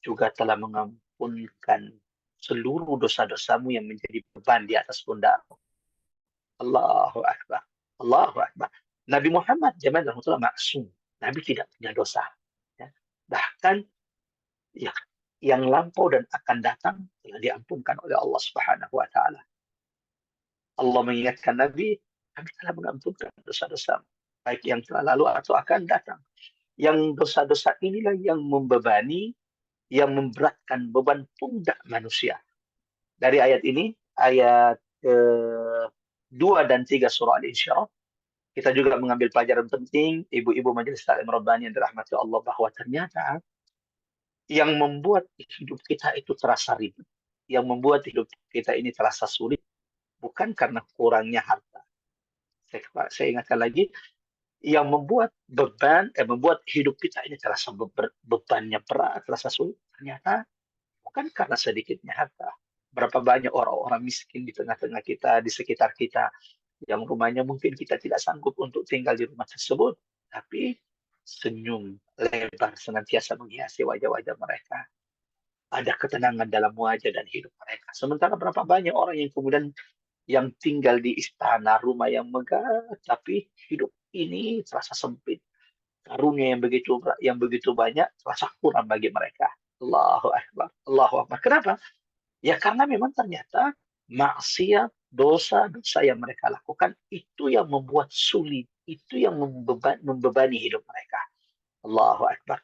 juga telah mengampunkan seluruh dosa-dosamu yang menjadi beban di atas pundakmu. Allahu Akbar. Allahu Akbar. Nabi Muhammad zaman Rasulullah maksum. Nabi tidak punya dosa. Ya. Bahkan ya, yang lampau dan akan datang telah diampunkan oleh Allah Subhanahu wa taala. Allah mengingatkan Nabi, kami telah mengampunkan dosa-dosa baik yang telah lalu atau akan datang. Yang dosa-dosa inilah yang membebani, yang memberatkan beban pundak manusia. Dari ayat ini, ayat 2 dan 3 surah Al-Insyirah, kita juga mengambil pelajaran penting, ibu-ibu majelis taklim Rabbani yang dirahmati Allah, bahwa ternyata yang membuat hidup kita itu terasa ribet, yang membuat hidup kita ini terasa sulit, bukan karena kurangnya harta. Saya ingatkan lagi, yang membuat membuat hidup kita ini terasa bebannya berat, terasa sulit, ternyata bukan karena sedikitnya harta. Berapa banyak orang-orang miskin di tengah-tengah kita, di sekitar kita, yang rumahnya mungkin kita tidak sanggup untuk tinggal di rumah tersebut, tapi senyum lebar senantiasa menghiasi wajah-wajah mereka. Ada ketenangan dalam wajah dan hidup mereka. Sementara berapa banyak orang yang kemudian yang tinggal di istana, rumah yang megah, tapi hidup ini terasa sempit. karunia yang begitu banyak terasa kurang bagi mereka. Allahu Akbar. Allahu Akbar. Kenapa? Ya karena memang ternyata maksiat, dosa-dosa yang mereka lakukan itu yang membuat sulit, itu yang membebani hidup mereka. Allahu Akbar.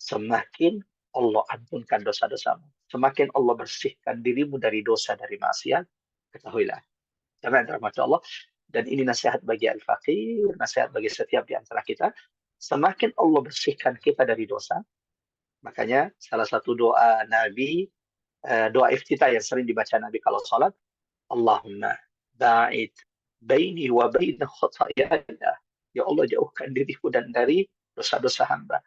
Semakin Allah ampunkan dosa-dosamu, semakin Allah bersihkan dirimu dari dosa, dari maksiat, ketahuilah. Jangan rahmat Allah. Dan ini nasihat bagi al-faqir, nasihat bagi setiap di antara kita. Semakin Allah bersihkan kita dari dosa, makanya salah satu doa Nabi, doa iftitah yang sering dibaca Nabi kalau sholat, Allahumma ba'id baini wa baina khatayaya. Ya Allah, jauhkan diriku dan dari dosa-dosa hamba.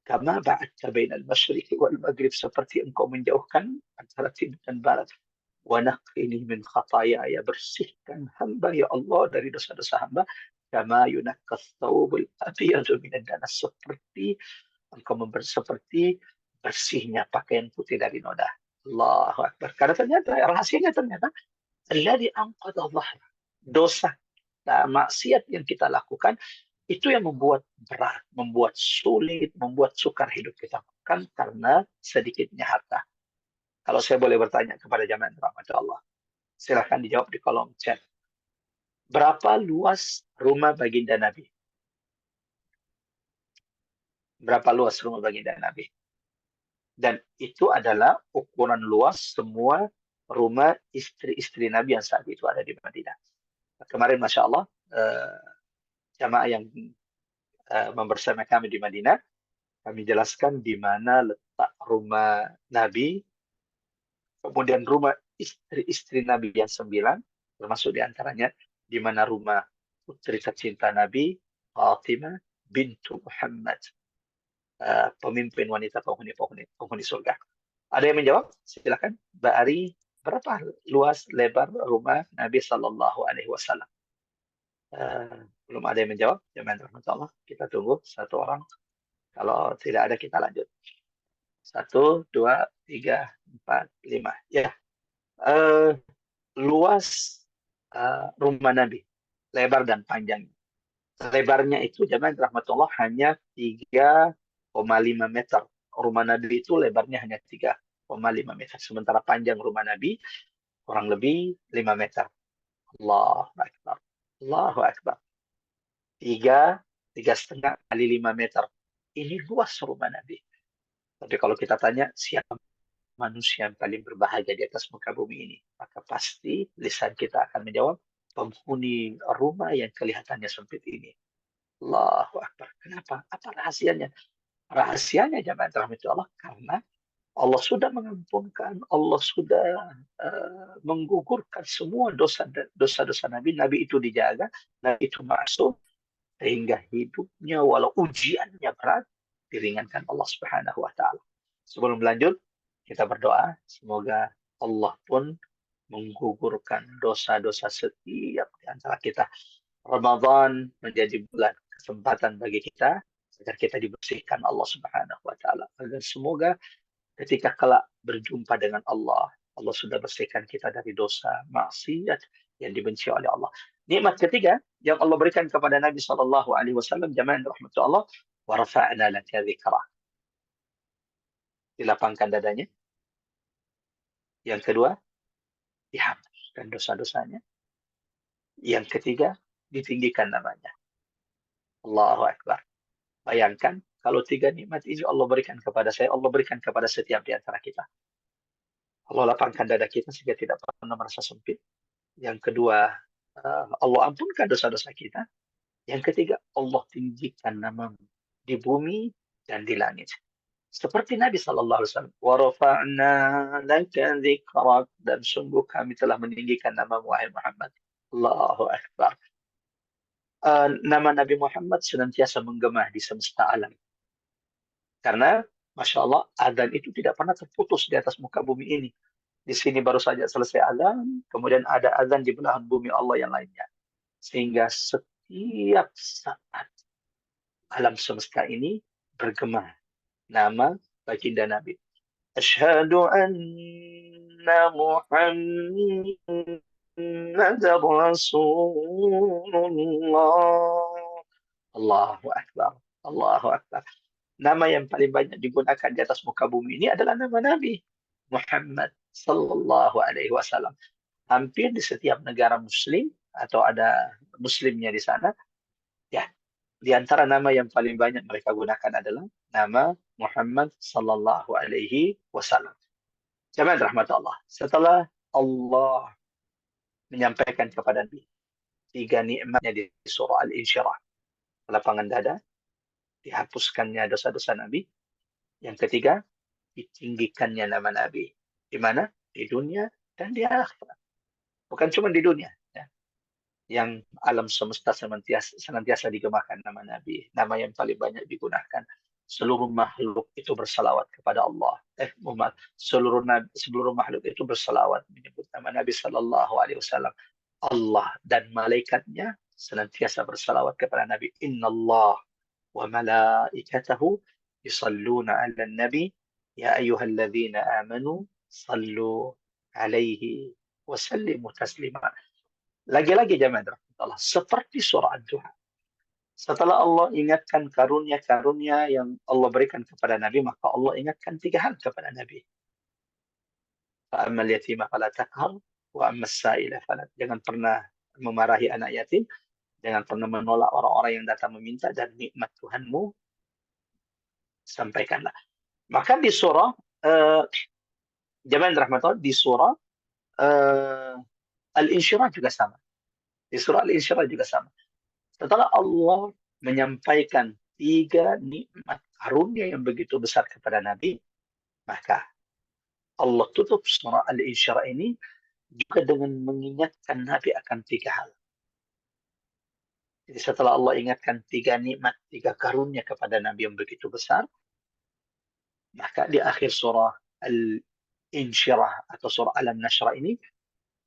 Kama ba'adta bainal masyriqi wal maghrib, seperti engkau menjauhkan antara timur dan barat. Wa naqqini min khatayaya, bersihkan hamba ya Allah dari dosa-dosa hamba. Kama yunakkas thawbul abyadu minan danas, seperti engkau seperti bersihnya pakaian putih dari noda. Allahu Akbar. Karena ternyata rahasianya ternyata alladzi anqadha dhahra. Dosa, maksiat yang kita lakukan itu yang membuat berat, membuat sulit, membuat sukar hidup kita. Bukan karena sedikitnya harta. Kalau saya boleh bertanya kepada jamaah rahmat Allah, silahkan dijawab di kolom chat. Berapa luas rumah baginda Nabi? Berapa luas rumah baginda Nabi? Dan itu adalah ukuran luas semua rumah istri-istri Nabi yang saat itu ada di Madinah. Kemarin Masya Allah, jamaah yang membersama kami di Madinah, kami jelaskan di mana letak rumah Nabi, kemudian rumah istri-istri Nabi yang 9, termasuk diantaranya di mana rumah putri tercinta Nabi, Fatimah bintu Muhammad, pemimpin wanita penghuni surga. Ada yang menjawab? Silakan. Mbak Ari, berapa luas lebar rumah Nabi Sallallahu Alaihi Wasallam? Belum ada yang menjawab. Jemaah rahmatullah. Kita tunggu satu orang. Kalau tidak ada kita lanjut. 1, 2, 3, 4, 5. Ya, luas rumah Nabi, lebar dan panjang. Lebarnya itu jemaah rahmatullah hanya 3,5 meter. Rumah Nabi itu lebarnya hanya 3,5 meter. Sementara panjang rumah Nabi kurang lebih 5 meter. Allahu Akbar. Allahu Akbar. 3,5 kali 5 meter. Ini luas rumah Nabi. Tapi kalau kita tanya siapa manusia yang paling berbahagia di atas muka bumi ini, maka pasti lisan kita akan menjawab penghuni rumah yang kelihatannya sempit ini. Allahu Akbar. Kenapa? Apa rahasianya? Rahasianya jemaah rahmatullah Allah, karena Allah sudah mengampunkan, Allah sudah menggugurkan semua dosa-dosa Nabi. Nabi itu dijaga, Nabi itu masuk, sehingga hidupnya walau ujiannya berat diringankan Allah Subhanahu wa taala. Sebelum lanjut, kita berdoa semoga Allah pun menggugurkan dosa-dosa setiap di antara kita. Ramadan menjadi bulan kesempatan bagi kita agar kita dibersihkan Allah Subhanahu wa taala. Agar semoga ketika kelak berjumpa dengan Allah, Allah sudah bersihkan kita dari dosa, maksiat yang dibenci oleh Allah. Nikmat ketiga yang Allah berikan kepada Nabi Shallallahu Alaihi Wasallam, jamaah rahmatullah, wa rafa'na laka dzikra. Dilapangkan dadanya. Yang kedua, dihapuskan dosa-dosanya. Yang ketiga, ditinggikan namanya. Allahu Akbar. Bayangkan kalau 3 nikmat ini Allah berikan kepada saya, Allah berikan kepada setiap di antara kita. Allah lapangkan dada kita sehingga tidak pernah merasa sempit. Yang kedua, Allah ampunkan dosa-dosa kita. Yang ketiga, Allah tinggikan namamu di bumi dan di langit. Seperti Nabi Sallallahu Alaihi Wasallam, wa rafa'na laka dzikrak, dan sungguh kami telah meninggikan namamu wahai Muhammad. Allahu Akbar. Nama Nabi Muhammad senantiasa menggema di semesta alam. Karena Masya Allah, adzan itu tidak pernah terputus di atas muka bumi ini. Di sini baru saja selesai adzan, kemudian ada adzan di belahan bumi Allah yang lainnya. Sehingga setiap saat alam semesta ini bergema nama baginda Nabi. Asyhadu anna Muhammadar Rasulullah. Allahu Akbar. Allahu Akbar. Nama yang paling banyak digunakan di atas muka bumi ini adalah nama Nabi Muhammad Sallallahu Alaihi Wasallam. Hampir di setiap negara Muslim atau ada Muslimnya di sana, ya, di antara nama yang paling banyak mereka gunakan adalah nama Muhammad Sallallahu Alaihi Wasallam. Jemaah rahmat Allah. Setelah Allah menyampaikan kepada Nabi tiga nikmatnya di surah Al-Insyirah, lapangan dada, dihapuskannya dosa-dosa Nabi. Yang ketiga, ditinggikannya nama Nabi. Di mana? Di dunia dan di akhirat. Bukan cuma di dunia, ya. Yang alam semesta senantiasa digemakan nama Nabi. Nama yang paling banyak digunakan. Seluruh makhluk itu bersalawat kepada Allah. Seluruh makhluk itu bersalawat menyebut nama Nabi Sallallahu Alaihi Wasallam. Allah dan malaikatnya senantiasa bersalawat kepada Nabi. Inna Allah wa malaikatahu yusalluna ala nabi ya ayyuhalladzina amanu sallu alaihi wa sallimu taslima. Lagi-lagi jemaah Allah, seperti surah Ad-Duha. Setelah Allah ingatkan karunia-karunia yang Allah berikan kepada Nabi, maka Allah ingatkan tiga hal kepada Nabi. Fa'ammal yatima fala taqhar wa ammas sa'ila fala. Jangan pernah memarahi anak yatim, jangan pernah menolak orang-orang yang datang meminta, dan nikmat Tuhanmu sampaikanlah. Maka di surah jemaah rahmatullah, di surah Al-Insyirah juga sama. Di surah Al-Insyirah juga sama. Setelah Allah menyampaikan tiga nikmat karunia yang begitu besar kepada Nabi, maka Allah tutup surah Al-Insyirah ini juga dengan mengingatkan Nabi akan tiga hal. Jadi setelah Allah ingatkan tiga nikmat, tiga karunia kepada Nabi yang begitu besar, maka di akhir surah Al-Insyirah atau surah Al-Nashrah ini,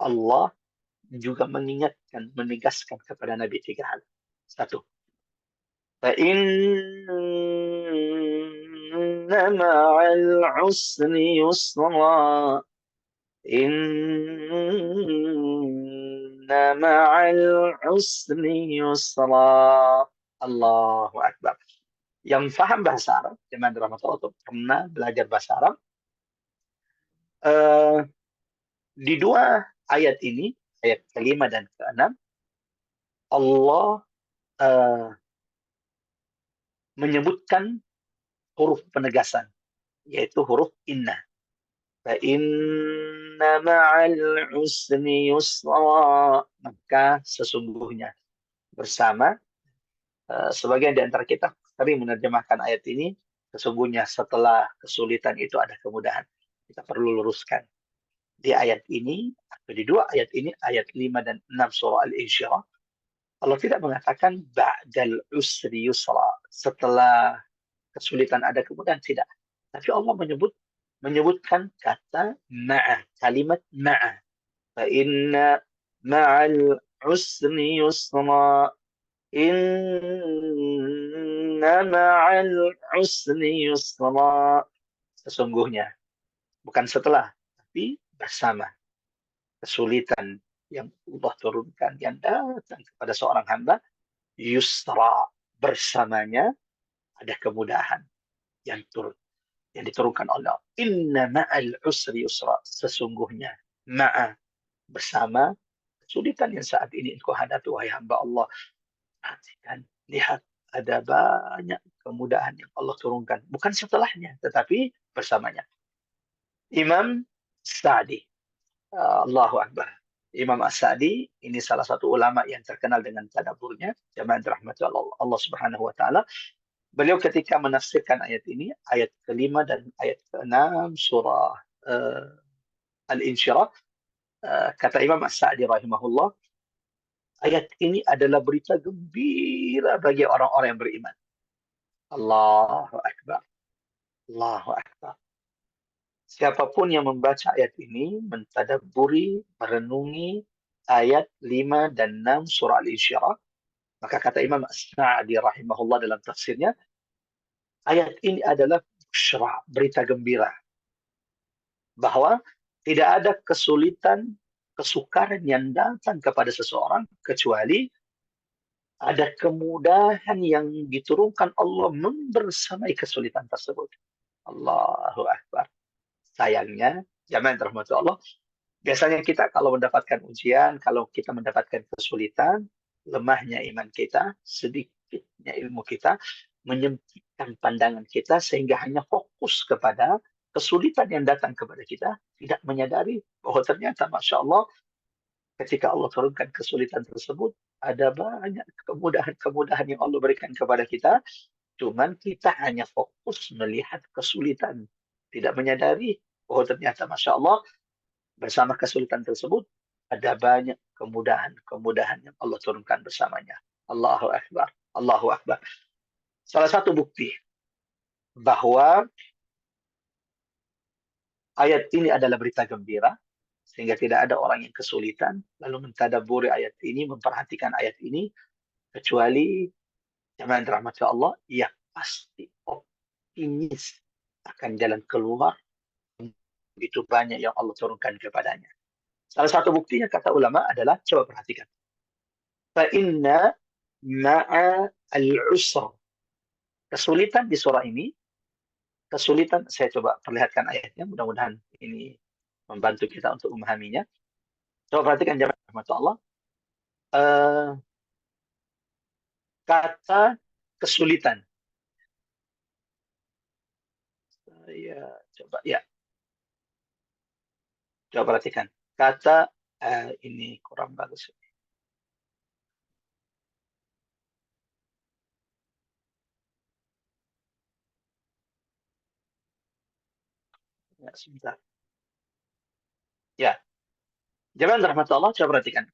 Allah juga mengingatkan, menegaskan kepada Nabi tiga hal. Satu, فَإِنَّ مَعَ الْعُسْرِ يُسْرًا إِنَّ مَعَ الْعُسْرِ يُسْرًا. Allahu Akbar. Yang paham bahasa Arab, jemaah rahmatullah, atau pernah belajar bahasa Arab, di dua ayat ini, ayat kelima dan keenam, Allah menyebutkan huruf penegasan, yaitu huruf inna. Fa inna ma'al usri yusra. Maka sesungguhnya bersama, sebagian di antara kita sering menerjemahkan ayat ini, sesungguhnya setelah kesulitan itu ada kemudahan. Kita perlu luruskan. Di ayat ini, atau di dua ayat ini, ayat 5 dan 6 surah Al-Insyirah, Allah tidak mengatakan ba'dal usri yusra, setelah kesulitan ada kemudahan, tidak. Tapi Allah menyebutkan kata ma'a, kalimat ma'a. Fa inna ma'al usri yusra. Inna ma'al usri yusra. Sesungguhnya, bukan setelah, tapi bersama kesulitan yang Allah turunkan, yang datang kepada seorang hamba, yusra, bersamanya ada kemudahan yang diturunkan Allah. Inna ma'al usri yusra. Sesungguhnya ma'a, bersama kesulitan yang saat ini engkau hadapi, wahai hamba Allah. Perhatikan, lihat, ada banyak kemudahan yang Allah turunkan. Bukan setelahnya, tetapi bersamanya. Imam Sa'di, Allahu Akbar. Imam As-Sa'di ini salah satu ulama yang terkenal dengan tadabburnya, jamaah rahmati Allah Subhanahu wa taala. Beliau ketika menafsirkan ayat ini, ayat kelima dan ayat keenam surah Al-Insyirah, kata Imam As-Sa'di rahimahullah, ayat ini adalah berita gembira bagi orang-orang yang beriman. Allahu Akbar. Allahu Akbar. Siapapun yang membaca ayat ini, mentadabburi, merenungi ayat 5 dan 6 surah Al-Insyirah, maka kata Imam As-Sa'di rahimahullah dalam tafsirnya, ayat ini adalah busyra, berita gembira, bahwa tidak ada kesulitan, kesukaran yang datang kepada seseorang kecuali ada kemudahan yang diturunkan Allah membersamai kesulitan tersebut. Allahu Akbar. Sayangnya, jamaah yang dirahmati Allah, biasanya kita kalau mendapatkan ujian, kalau kita mendapatkan kesulitan, lemahnya iman kita, sedikitnya ilmu kita, menyempitkan pandangan kita sehingga hanya fokus kepada kesulitan yang datang kepada kita, tidak menyadari bahwa ternyata Masya Allah, ketika Allah turunkan kesulitan tersebut, ada banyak kemudahan-kemudahan yang Allah berikan kepada kita, cuman kita hanya fokus melihat kesulitan, tidak menyadari bahwa ternyata Masya Allah, bersama kesulitan tersebut, ada banyak kemudahan-kemudahan yang Allah turunkan bersamanya. Allahu Akbar. Allahu Akbar. Salah satu bukti bahwa ayat ini adalah berita gembira, sehingga tidak ada orang yang kesulitan, lalu mentadaburi ayat ini, memperhatikan ayat ini, kecuali jemaah yang dirahmati Allah, ia pasti optimis akan jalan keluar. Begitu banyak yang Allah turunkan kepadanya. Salah satu buktinya kata ulama adalah, coba perhatikan. Fa'inna ma'a al-usra. Kesulitan di surah ini, kesulitan, saya coba perlihatkan ayatnya, mudah-mudahan ini membantu kita untuk memahaminya. Coba perhatikan jemaah rahmat Allah. Kata kesulitan. Ya, coba ya. Coba perhatikan. Kata ini kurang bagus. Ya, sebentar. Ya, jemaah rahmat Allah, coba perhatikan.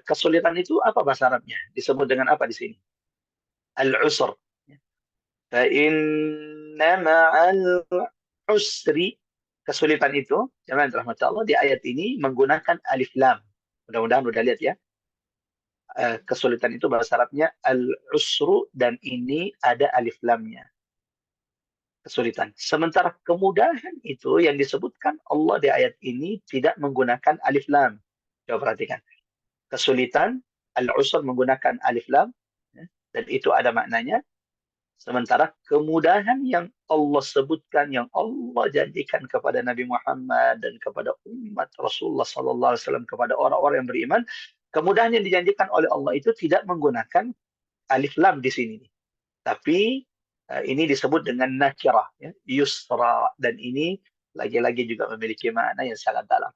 Kesulitan itu apa bahasa Arabnya? Disebut dengan apa di sini? Al-usr. Fa inna ma'al usri, kesulitan itu, jemaah rahmat Allah, di ayat ini menggunakan alif lam. Mudah-mudahan udah lihat ya. Kesulitan itu bahasa Arabnya al-usru, dan ini ada alif lamnya. Kesulitan. Sementara kemudahan itu yang disebutkan Allah di ayat ini tidak menggunakan alif lam. Coba perhatikan. Kesulitan, al-usr menggunakan alif lam, dan itu ada maknanya. Sementara kemudahan yang Allah sebutkan, yang Allah janjikan kepada Nabi Muhammad dan kepada umat Rasulullah SAW, kepada orang-orang yang beriman, kemudahan yang dijanjikan oleh Allah itu tidak menggunakan alif lam di sini. Tapi ini disebut dengan nakirah, ya, yusra, dan ini lagi-lagi juga memiliki makna yang sangat dalam.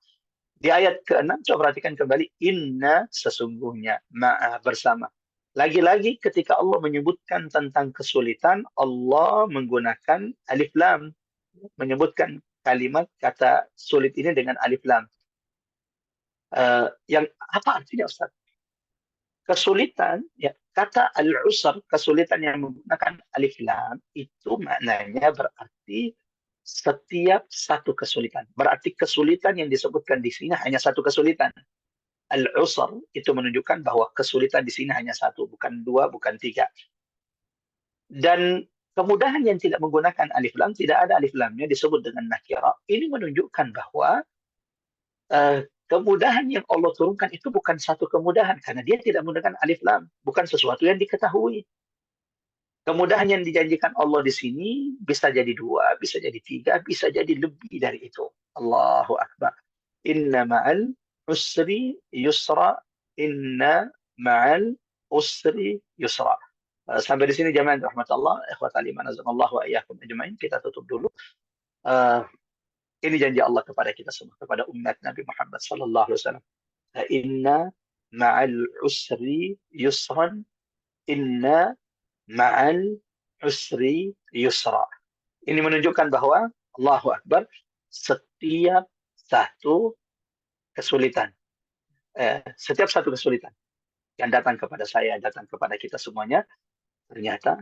Di ayat ke-6, coba perhatikan kembali, inna, sesungguhnya, ma'a, bersama. Lagi-lagi ketika Allah menyebutkan tentang kesulitan, Allah menggunakan alif lam, menyebutkan kalimat kata sulit ini dengan alif lam. Yang apa artinya, Ustaz? Kesulitan, ya, kata al-usr, kesulitan yang menggunakan alif lam, itu maknanya berarti setiap satu kesulitan. Berarti kesulitan yang disebutkan di sini hanya satu kesulitan. Al-usr itu menunjukkan bahwa kesulitan di sini hanya satu, bukan dua, bukan tiga. Dan kemudahan yang tidak menggunakan alif lam, tidak ada alif lamnya, disebut dengan nakira. Ini menunjukkan bahwa kemudahan yang Allah turunkan itu bukan satu kemudahan, karena dia tidak menggunakan alif lam, bukan sesuatu yang diketahui. Kemudahan yang dijanjikan Allah di sini bisa jadi dua, bisa jadi tiga, bisa jadi lebih dari itu. Allahu Akbar. Inna ma'al usri yusra, inna ma'al usri yusra. Sampai di sini jemaah rahmat Allah, ikhwatal iman azamallahu wa iyyakum ajmain. Kita tutup dulu. Ini janji Allah kepada kita semua, kepada umat Nabi Muhammad sallallahu alaihi wasallam. Inna ma'al usri yusran, inna ma'al usri yusra. Ini menunjukkan bahwa Allahu Akbar, setiap satu kesulitan, setiap satu kesulitan yang datang kepada saya, datang kepada kita semuanya, ternyata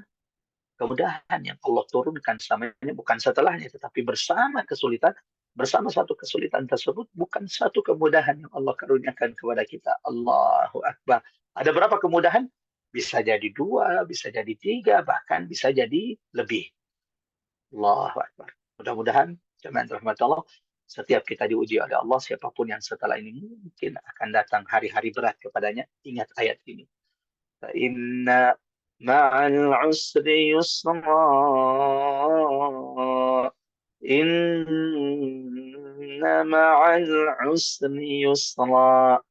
kemudahan yang Allah turunkan selamanya, bukan setelahnya, tetapi bersama kesulitan, bersama satu kesulitan tersebut, bukan satu kemudahan yang Allah karuniakan kepada kita. Allahu Akbar. Ada berapa kemudahan? Bisa jadi dua, bisa jadi tiga, bahkan bisa jadi lebih. Allahu Akbar. Mudah-mudahan, jemaah rahmat Allah, setiap kita diuji oleh Allah, siapapun yang setelah ini mungkin akan datang hari-hari berat kepadanya, ingat ayat ini. فإن مع العسر يسرا إن مع العسر يسرا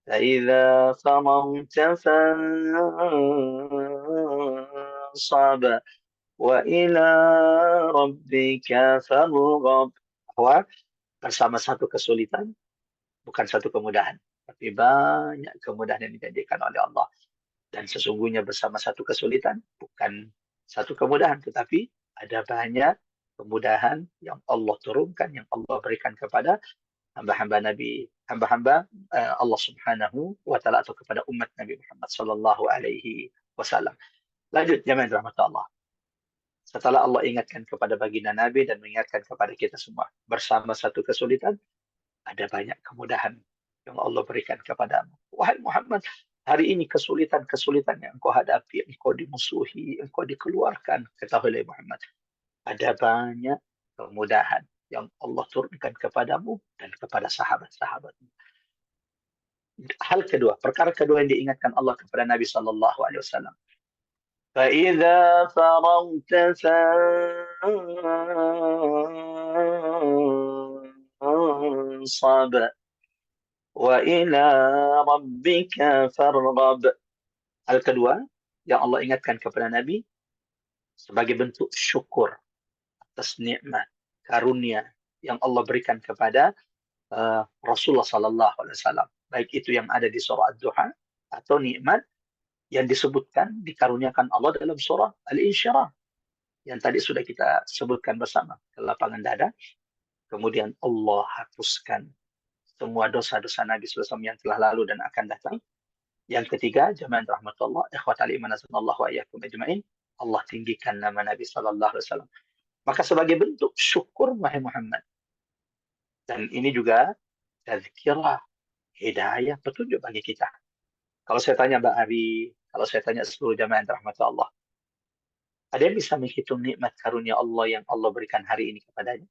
فإذا فرغت فانصب وإلى ربك فارغب. Bahwa bersama satu kesulitan bukan satu kemudahan, tapi banyak kemudahan yang dijanjikan oleh Allah. Dan sesungguhnya bersama satu kesulitan bukan satu kemudahan, tetapi ada banyak kemudahan yang Allah turunkan, yang Allah berikan kepada hamba-hamba Nabi, hamba-hamba Allah Subhanahu wa taala, atau kepada umat Nabi Muhammad sallallahu alaihi wasallam. Lanjut jemaah rahmat Allah. Setelah Allah ingatkan kepada baginda Nabi dan mengingatkan kepada kita semua, bersama satu kesulitan ada banyak kemudahan yang Allah berikan kepadamu. Wahai Muhammad, hari ini kesulitan-kesulitan yang engkau hadapi, engkau dimusuhi, engkau dikeluarkan, ketahuilah Muhammad, ada banyak kemudahan yang Allah turunkan kepadamu dan kepada sahabat-sahabatmu. Hal kedua, perkara kedua yang diingatkan Allah kepada Nabi Sallallahu Alaihi Wasallam. فَإِذَا فَرَغْتَ فَانصَبْ وَإِلَى رَبِّكَ فَارْغَبْ. Hal kedua yang Allah ingatkan kepada Nabi sebagai bentuk syukur atas nikmat karunia yang Allah berikan kepada Rasulullah Sallallahu Alaihi Wasallam, baik itu yang ada di surah Ad-Duha atau nikmat yang disebutkan dikaruniakan Allah dalam surah Al-Insyirah yang tadi sudah kita sebutkan bersama, kelapangan dada. Kemudian Allah hapuskan semua dosa-dosa Nabi SAW yang telah lalu dan akan datang. Yang ketiga, jemaah rahmatullah, ikhwatal iman azanallahu wa iyyakum ajma'in, Allah tinggikan nama Nabi sallallahu alaihi wasallam. Maka sebagai bentuk syukur wahai Muhammad, dan ini juga tazkirah, hidayah, petunjuk bagi kita. Kalau saya tanya Mbak Ari, kalau saya tanya seluruh jemaah rahmatullah, ada yang bisa menghitung nikmat karunia Allah yang Allah berikan hari ini kepadanya?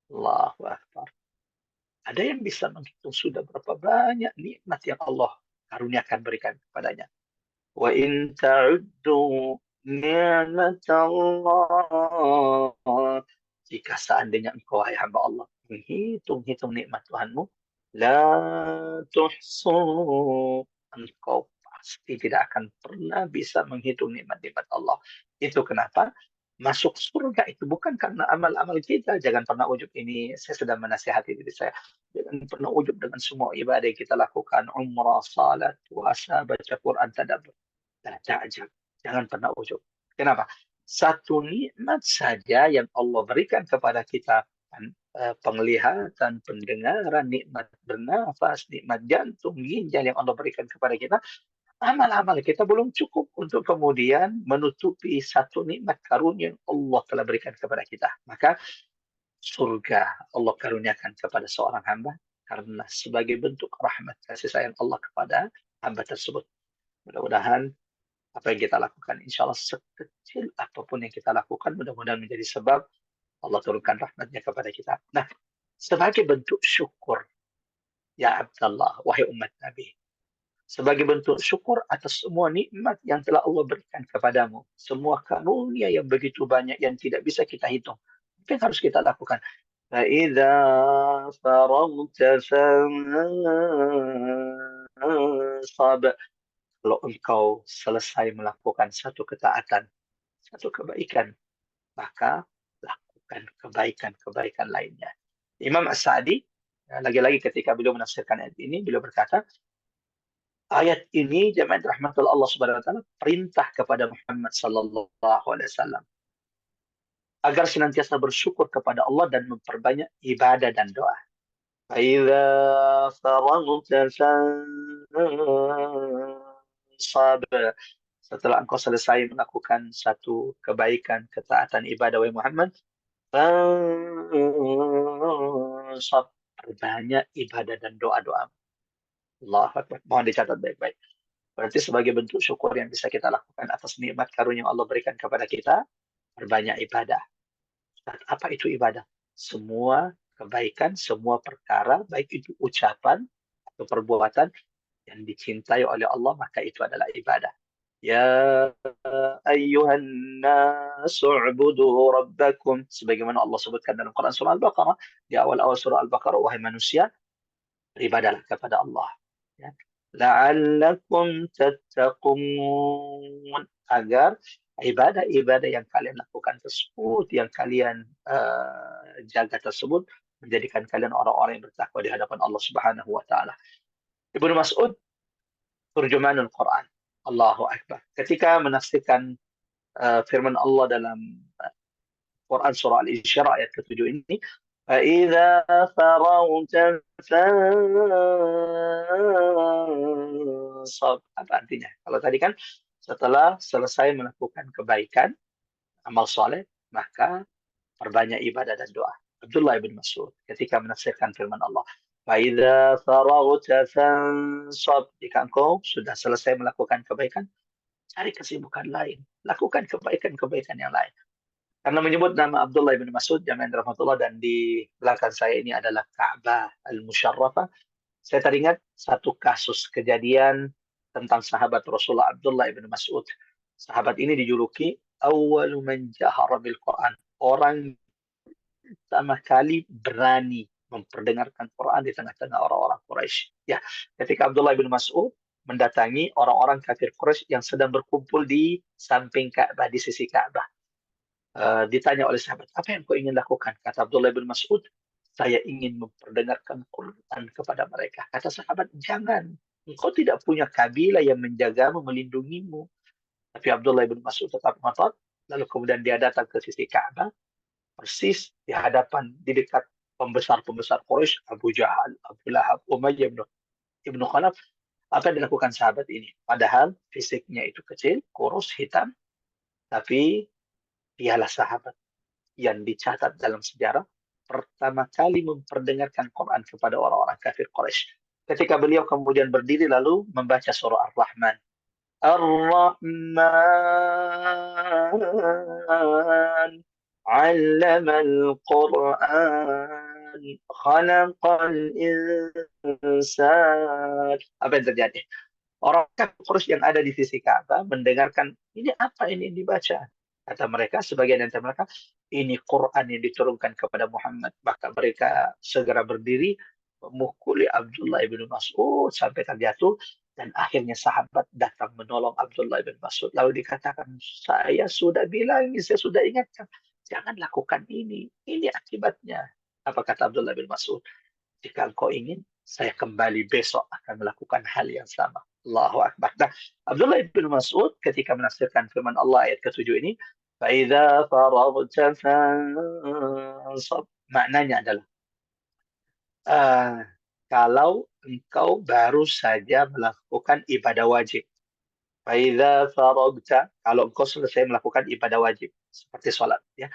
Allahu Akbar. Ada yang bisa menghitung sudah berapa banyak nikmat yang Allah karuniakan berikan kepadanya? Wa in ta'uddu ni'matallah, jika seandainya engkau wahai hamba Allah menghitung-hitung nikmat Tuhanmu, la tuhsu, engkau pasti tidak akan pernah bisa menghitung nikmat-nikmat Allah. Itu kenapa masuk surga itu bukan karena amal-amal kita. Jangan pernah ujub, ini saya sedang menasihati diri saya. Jangan pernah ujub dengan semua ibadah yang kita lakukan, umrah, salat, puasa, baca Quran, tadabbur. Ta'jab. Jangan pernah ujub. Kenapa? Satu nikmat saja yang Allah berikan kepada kita, penglihatan, pendengaran, nikmat bernafas, nikmat jantung, ginjal yang Allah berikan kepada kita, amal-amal kita belum cukup untuk kemudian menutupi satu nikmat karunia yang Allah telah berikan kepada kita. Maka surga Allah karuniakan kepada seorang hamba karena sebagai bentuk rahmat kasih sayang Allah kepada hamba tersebut. Mudah-mudahan apa yang kita lakukan, insya Allah sekecil apapun yang kita lakukan, mudah-mudahan menjadi sebab Allah turunkan rahmatnya kepada kita. Nah, sebagai bentuk syukur, ya Abdallah, wahai umat Nabi, sebagai bentuk syukur atas semua nikmat yang telah Allah berikan kepadamu, semua karunia yang begitu banyak yang tidak bisa kita hitung, apa yang harus kita lakukan? فَإِذَا فَرَغْتَ فَانصَبْ. Kalau engkau selesai melakukan satu ketaatan, satu kebaikan, maka lakukan kebaikan-kebaikan lainnya. Imam As-Sa'di, lagi-lagi ketika beliau menafsirkan ayat ini, beliau berkata, ayat ini jemaah rahmatullah Allah Subhanahu wa taala perintah kepada Muhammad sallallahu alaihi wasallam agar senantiasa bersyukur kepada Allah dan memperbanyak ibadah dan doa. فَإِذَا فَرَغْتَ فَانصَبْ. Setelah engkau selesai melakukan satu kebaikan, ketaatan, ibadah wahai Muhammad, fansab, perbanyak ibadah dan doa-doa. Allah Akbar. Mohon dicatat baik-baik. Berarti sebagai bentuk syukur yang bisa kita lakukan atas nikmat karunia yang Allah berikan kepada kita, perbanyak ibadah. Dan apa itu ibadah? Semua kebaikan, semua perkara, baik itu ucapan atau perbuatan yang dicintai oleh Allah, maka itu adalah ibadah. Ya ayyuhan nasu ubudu rabbakum, sebagaimana Allah sebutkan dalam Quran surah Al-Baqarah, di awal-awal surah Al-Baqarah, wahai manusia, beribadahlah kepada Allah, ya. La'allakum tattaqun, agar ibadah-ibadah yang kalian lakukan tersebut, yang kalian jaga tersebut, menjadikan kalian orang-orang yang bertakwa di hadapan Allah Subhanahu wa taala. Ibnu Mas'ud, turjumanul Quran, Allahu Akbar, ketika menafsirkan firman Allah dalam Quran surah Al-Isra ayat ke-7 ini, فَإِذَا فَرَغْتَ فَانصَبْ. Apa artinya? Kalau tadi kan setelah selesai melakukan kebaikan, amal soleh, maka perbanyak ibadah dan doa. Abdullah bin Mas'ud ketika menafsirkan firman Allah, فَإِذَا فَرَغْتَ فَانصَبْ. Jika engkau sudah selesai melakukan kebaikan, cari kesibukan lain, lakukan kebaikan-kebaikan yang lain. Karena menyebut nama Abdullah bin Mas'ud, jamaah rahmatullah, dan di belakang saya ini adalah Ka'bah Al-Musyarrafah. Saya teringat satu kasus kejadian tentang sahabat Rasulullah Abdullah bin Mas'ud. Sahabat ini dijuluki awwalu man jahara bil Quran. Orang pertama kali berani memperdengarkan Quran di tengah-tengah orang-orang Quraisy. Ya, ketika Abdullah bin Mas'ud mendatangi orang-orang kafir Quraisy yang sedang berkumpul di samping Ka'bah, di sisi Ka'bah. Ditanya oleh sahabat, apa yang kau ingin lakukan? Kata Abdullah bin Mas'ud, saya ingin memperdengarkan Quran kepada mereka. Kata sahabat, jangan. Engkau tidak punya kabilah yang menjagamu, melindungimu. Tapi Abdullah bin Mas'ud tetap ngotot. Lalu kemudian dia datang ke sisi Ka'bah, persis di hadapan, di dekat pembesar-pembesar Quraisy, Abu Jahal, Abu Lahab, Umayyah ibnu Khalaf. Apa yang dilakukan sahabat ini? Padahal fisiknya itu kecil, kurus, hitam, tapi dialah sahabat yang dicatat dalam sejarah pertama kali memperdengarkan Quran kepada orang-orang kafir Quraisy. Ketika beliau kemudian berdiri lalu membaca surah Ar-Rahman. Ar-Rahman 'allamal Qur'an khalaqal insan. Apa yang terjadi? Orang kafir Quraisy yang ada di sisi Ka'bah mendengarkan, ini apa ini yang dibaca? Kata mereka, sebagian dari mereka, ini Quran yang diturunkan kepada Muhammad. Maka mereka segera berdiri, memukuli Abdullah bin Mas'ud sampai terjatuh. Dan akhirnya sahabat datang menolong Abdullah bin Mas'ud. Lalu dikatakan, saya sudah bilang, saya sudah ingatkan, jangan lakukan ini. Ini akibatnya. Apa kata Abdullah bin Mas'ud? Jika engkau ingin, saya kembali besok akan melakukan hal yang sama. Allahu Akbar. Nah, Abdullah bin Mas'ud ketika menafsirkan firman Allah ayat ke-7 ini, فَإِذَا فَرَغْتَ فَانصَبْ. Maknanya adalah, kalau engkau baru saja melakukan ibadah wajib. فَإِذَا فَرَغْتَ, kalau engkau selesai melakukan ibadah wajib. Seperti sholat. Ya.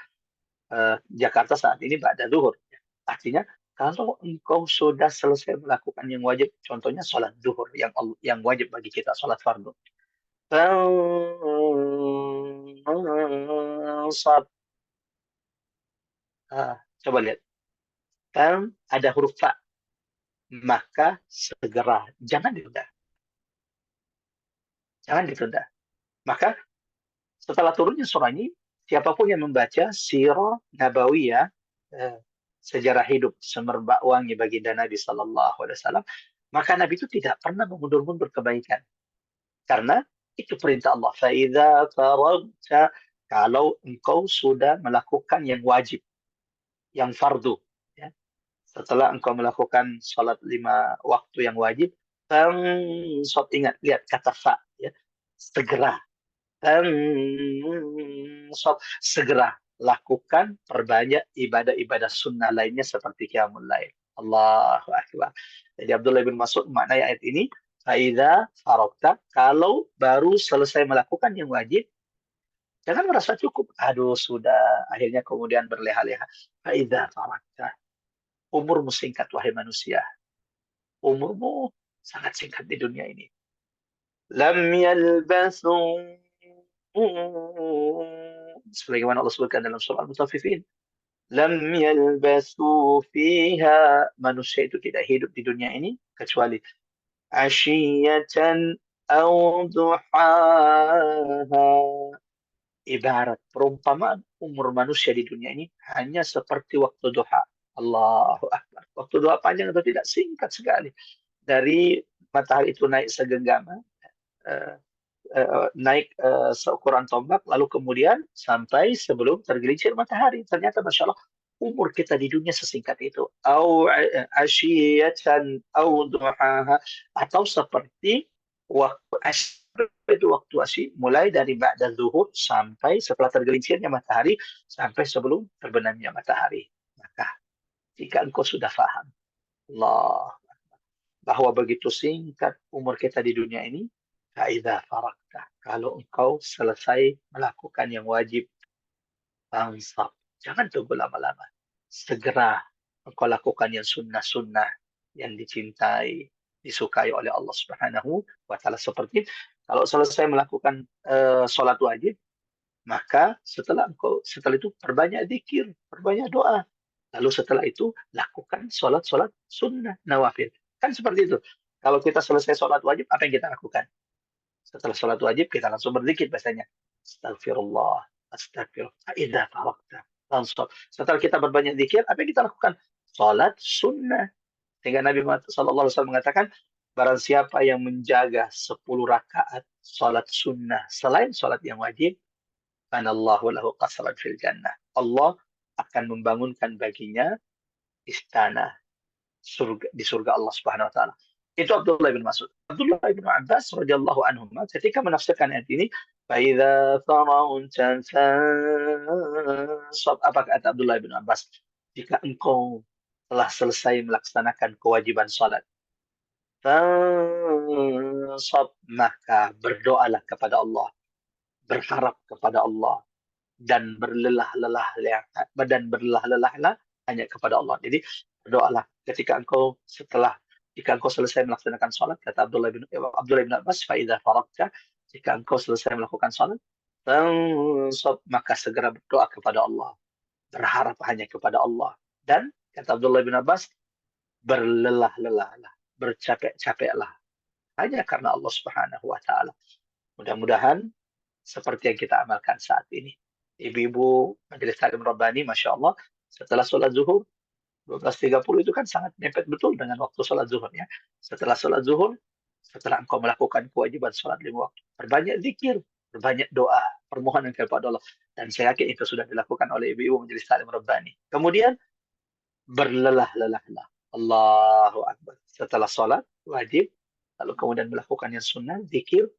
Jakarta saat ini ba'da zuhur. Artinya, kalau engkau sudah selesai melakukan yang wajib, contohnya sholat zuhur, yang wajib bagi kita, sholat fardu. Fansab. Coba lihat. Kan ada huruf fa. Maka segera. Jangan ditunda. Jangan ditunda. Maka setelah turunnya surah ini, siapapun yang membaca sirah nabawiyah, sejarah hidup semerbak wangi baginda Nabi Sallallahu Alaihi Wasallam, maka Nabi itu tidak pernah mengundur-mundur kebaikan. Karena itu perintah Allah. Fa'idha faragta, kalau engkau sudah melakukan yang wajib, yang fardu. Ya. Setelah engkau melakukan sholat 5 waktu yang wajib, fansab, ingat, lihat kata fa. Ya. Segera. Fansab, segera. Lakukan, perbanyak ibadah-ibadah sunnah lainnya seperti qiyamul lail. Allahu Akbar. Jadi Abdullah bin Mas'ud maknai ayat ini, Fa'idha farokta, kalau baru selesai melakukan yang wajib, jangan merasa cukup. Aduh, sudah. Akhirnya kemudian berleha-leha. Fa'idha farokta. Umurmu singkat, wahai manusia. Umurmu sangat singkat di dunia ini. Lam yalbasu. Sebagaimana Allah sebutkan dalam surah Al-Mutaffifin. Lam yalbasu fiha. Manusia itu tidak hidup di dunia ini kecuali ashiyatan aw duhaha. Ibarat perumpamaan umur manusia di dunia ini hanya seperti waktu duha. Allahu Akbar. Waktu duha panjang atau tidak? Singkat sekali. Dari matahari itu naik segenggama, eh, naik seukuran tombak, lalu kemudian sampai sebelum tergelincir matahari. Ternyata Masya Allah, umur kita di dunia sesingkat itu. Au ashiyatan au duhaha. Atau seperti waktu itu waktu asyi, mulai dari ba'da zuhur sampai setelah tergelincirnya matahari, sampai sebelum terbenamnya matahari. Maka jika engkau sudah faham, Allah, bahwa begitu singkat umur kita di dunia ini, faidza farakta, kalau engkau selesai melakukan yang wajib, fansab, jangan tunggu lama-lama. Segera engkau lakukan yang sunnah-sunnah yang dicintai, disukai oleh Allah Subhanahu wa taala, seperti kalau selesai melakukan sholat wajib, maka setelah itu perbanyak zikir, perbanyak doa. Lalu setelah itu lakukan sholat-sholat sunnah nawafil. Kan seperti itu. Kalau kita selesai sholat wajib, apa yang kita lakukan? Setelah sholat wajib, kita langsung berzikir biasanya. Astagfirullah, astagfirullah. Idza faragta fansab. Setelah kita berbanyak zikir, apa yang kita lakukan? Sholat sunnah. Sehingga Nabi Muhammad SAW mengatakan, barang siapa yang menjaga 10 rakaat sholat sunnah selain sholat yang wajib, Anallahu lahu qasran fil jannah. Allah akan membangunkan baginya istana di surga Allah Subhanahu wa taala. Itu Abdullah bin Mas'ud. Abdullah bin Abbas radhiyallahu anhu ketika menafsirkan ayat ini, "Faidza faragta fansab." Apa kata Abdullah bin Abbas? Jika engkau telah selesai melaksanakan kewajiban salat, fansab, maka berdoalah kepada Allah, berharap kepada Allah, dan berlelah-lelahlah hanya kepada Allah. Jadi berdoalah jika engkau selesai melaksanakan sholat, kata Abdullah bin Abbas, faidza faragta, jika engkau selesai melakukan sholat, maka segera berdoa kepada Allah, berharap hanya kepada Allah, dan kata Abdullah bin Abbas, berlelah-lelahlah, bercapek-capeklah hanya karena Allah Subhanahu wa taala. Mudah-mudahan seperti yang kita amalkan saat ini. Ibu-ibu Majelis Taklim Rabbani, Masya Allah, setelah sholat zuhur, 12.30 itu kan sangat mepet betul dengan waktu sholat zuhur ya. Setelah sholat zuhur, setelah engkau melakukan kewajiban sholat 5 waktu, berbanyak zikir, berbanyak doa, permohonan kepada Allah. Dan saya yakin itu sudah dilakukan oleh ibu-ibu Majelis Taklim Rabbani. Kemudian, berlelah-lelahlah. Allahu Akbar. Setelah sholat, wajib, lalu kemudian melakukan yang sunnah, zikir,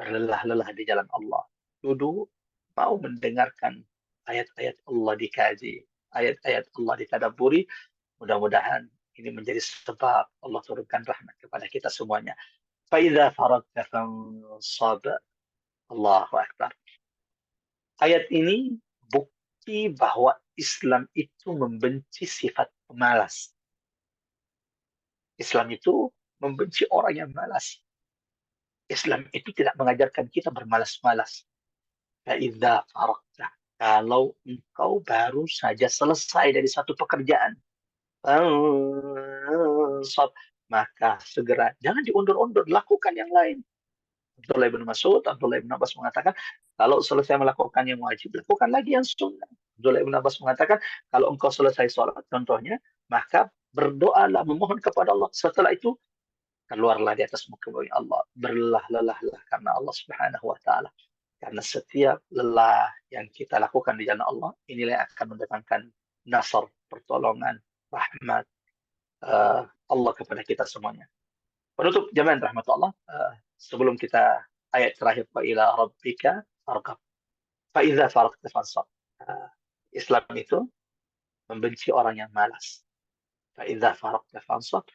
berlelah-lelah di jalan Allah. Duduk, mau mendengarkan ayat-ayat Allah dikaji, ayat-ayat Allah ditadabburi. Mudah-mudahan ini menjadi sebab Allah turunkan rahmat kepada kita semuanya. Faidza faragta fansab. Allahu Akbar. Ayat ini bukti bahwa Islam itu membenci sifat pemalas. Islam itu membenci orang yang malas. Islam itu tidak mengajarkan kita bermalas-malas. Faidza faragta, kalau engkau baru saja selesai dari satu pekerjaan, fansab, maka segera, jangan diundur-undur, lakukan yang lain. Abdullah bin Mas'ud, Abdullah bin Abbas mengatakan, kalau selesai melakukan yang wajib, lakukan lagi yang sunnah. Abdullah bin Abbas mengatakan, kalau engkau selesai sholat, contohnya, maka berdoalah, memohon kepada Allah. Setelah itu, keluarlah di atas muka bumi Allah. Berlelah-lelahlah karena Allah Subhanahu wa taala. Karena setiap lelah yang kita lakukan di jalan Allah, inilah yang akan mendatangkan nasr, pertolongan, rahmat Allah kepada kita semuanya. Penutup jamaah rahmat Allah, sebelum kita ayat terakhir, wa ila rabbika farghab, fa idza faragta fansab. Islam itu membenci orang yang malas. Fa idza faragta fansab.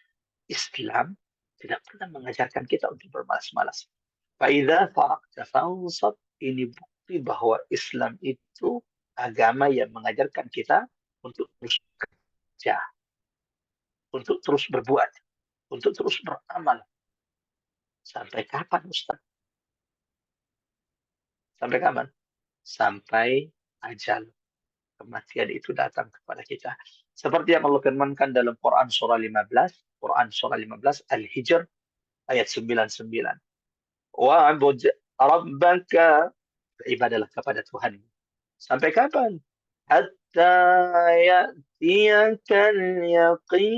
Islam tidak pernah mengajarkan kita untuk bermalas-malas. Fa idza faragta fansab, ini bukti bahwa Islam itu agama yang mengajarkan kita untuk terus kerja, untuk terus berbuat, untuk terus beramal. Sampai kapan, Ustaz? Sampai kapan? Sampai ajal, kematian itu datang kepada kita. Seperti yang Allah firmankan dalam Quran surah 15, Al-Hijr, ayat 99. Wa'bud rabbaka, beribadalah kepada Tuhan. Sampai kapan? Hatta ya'tiyakal yaqin.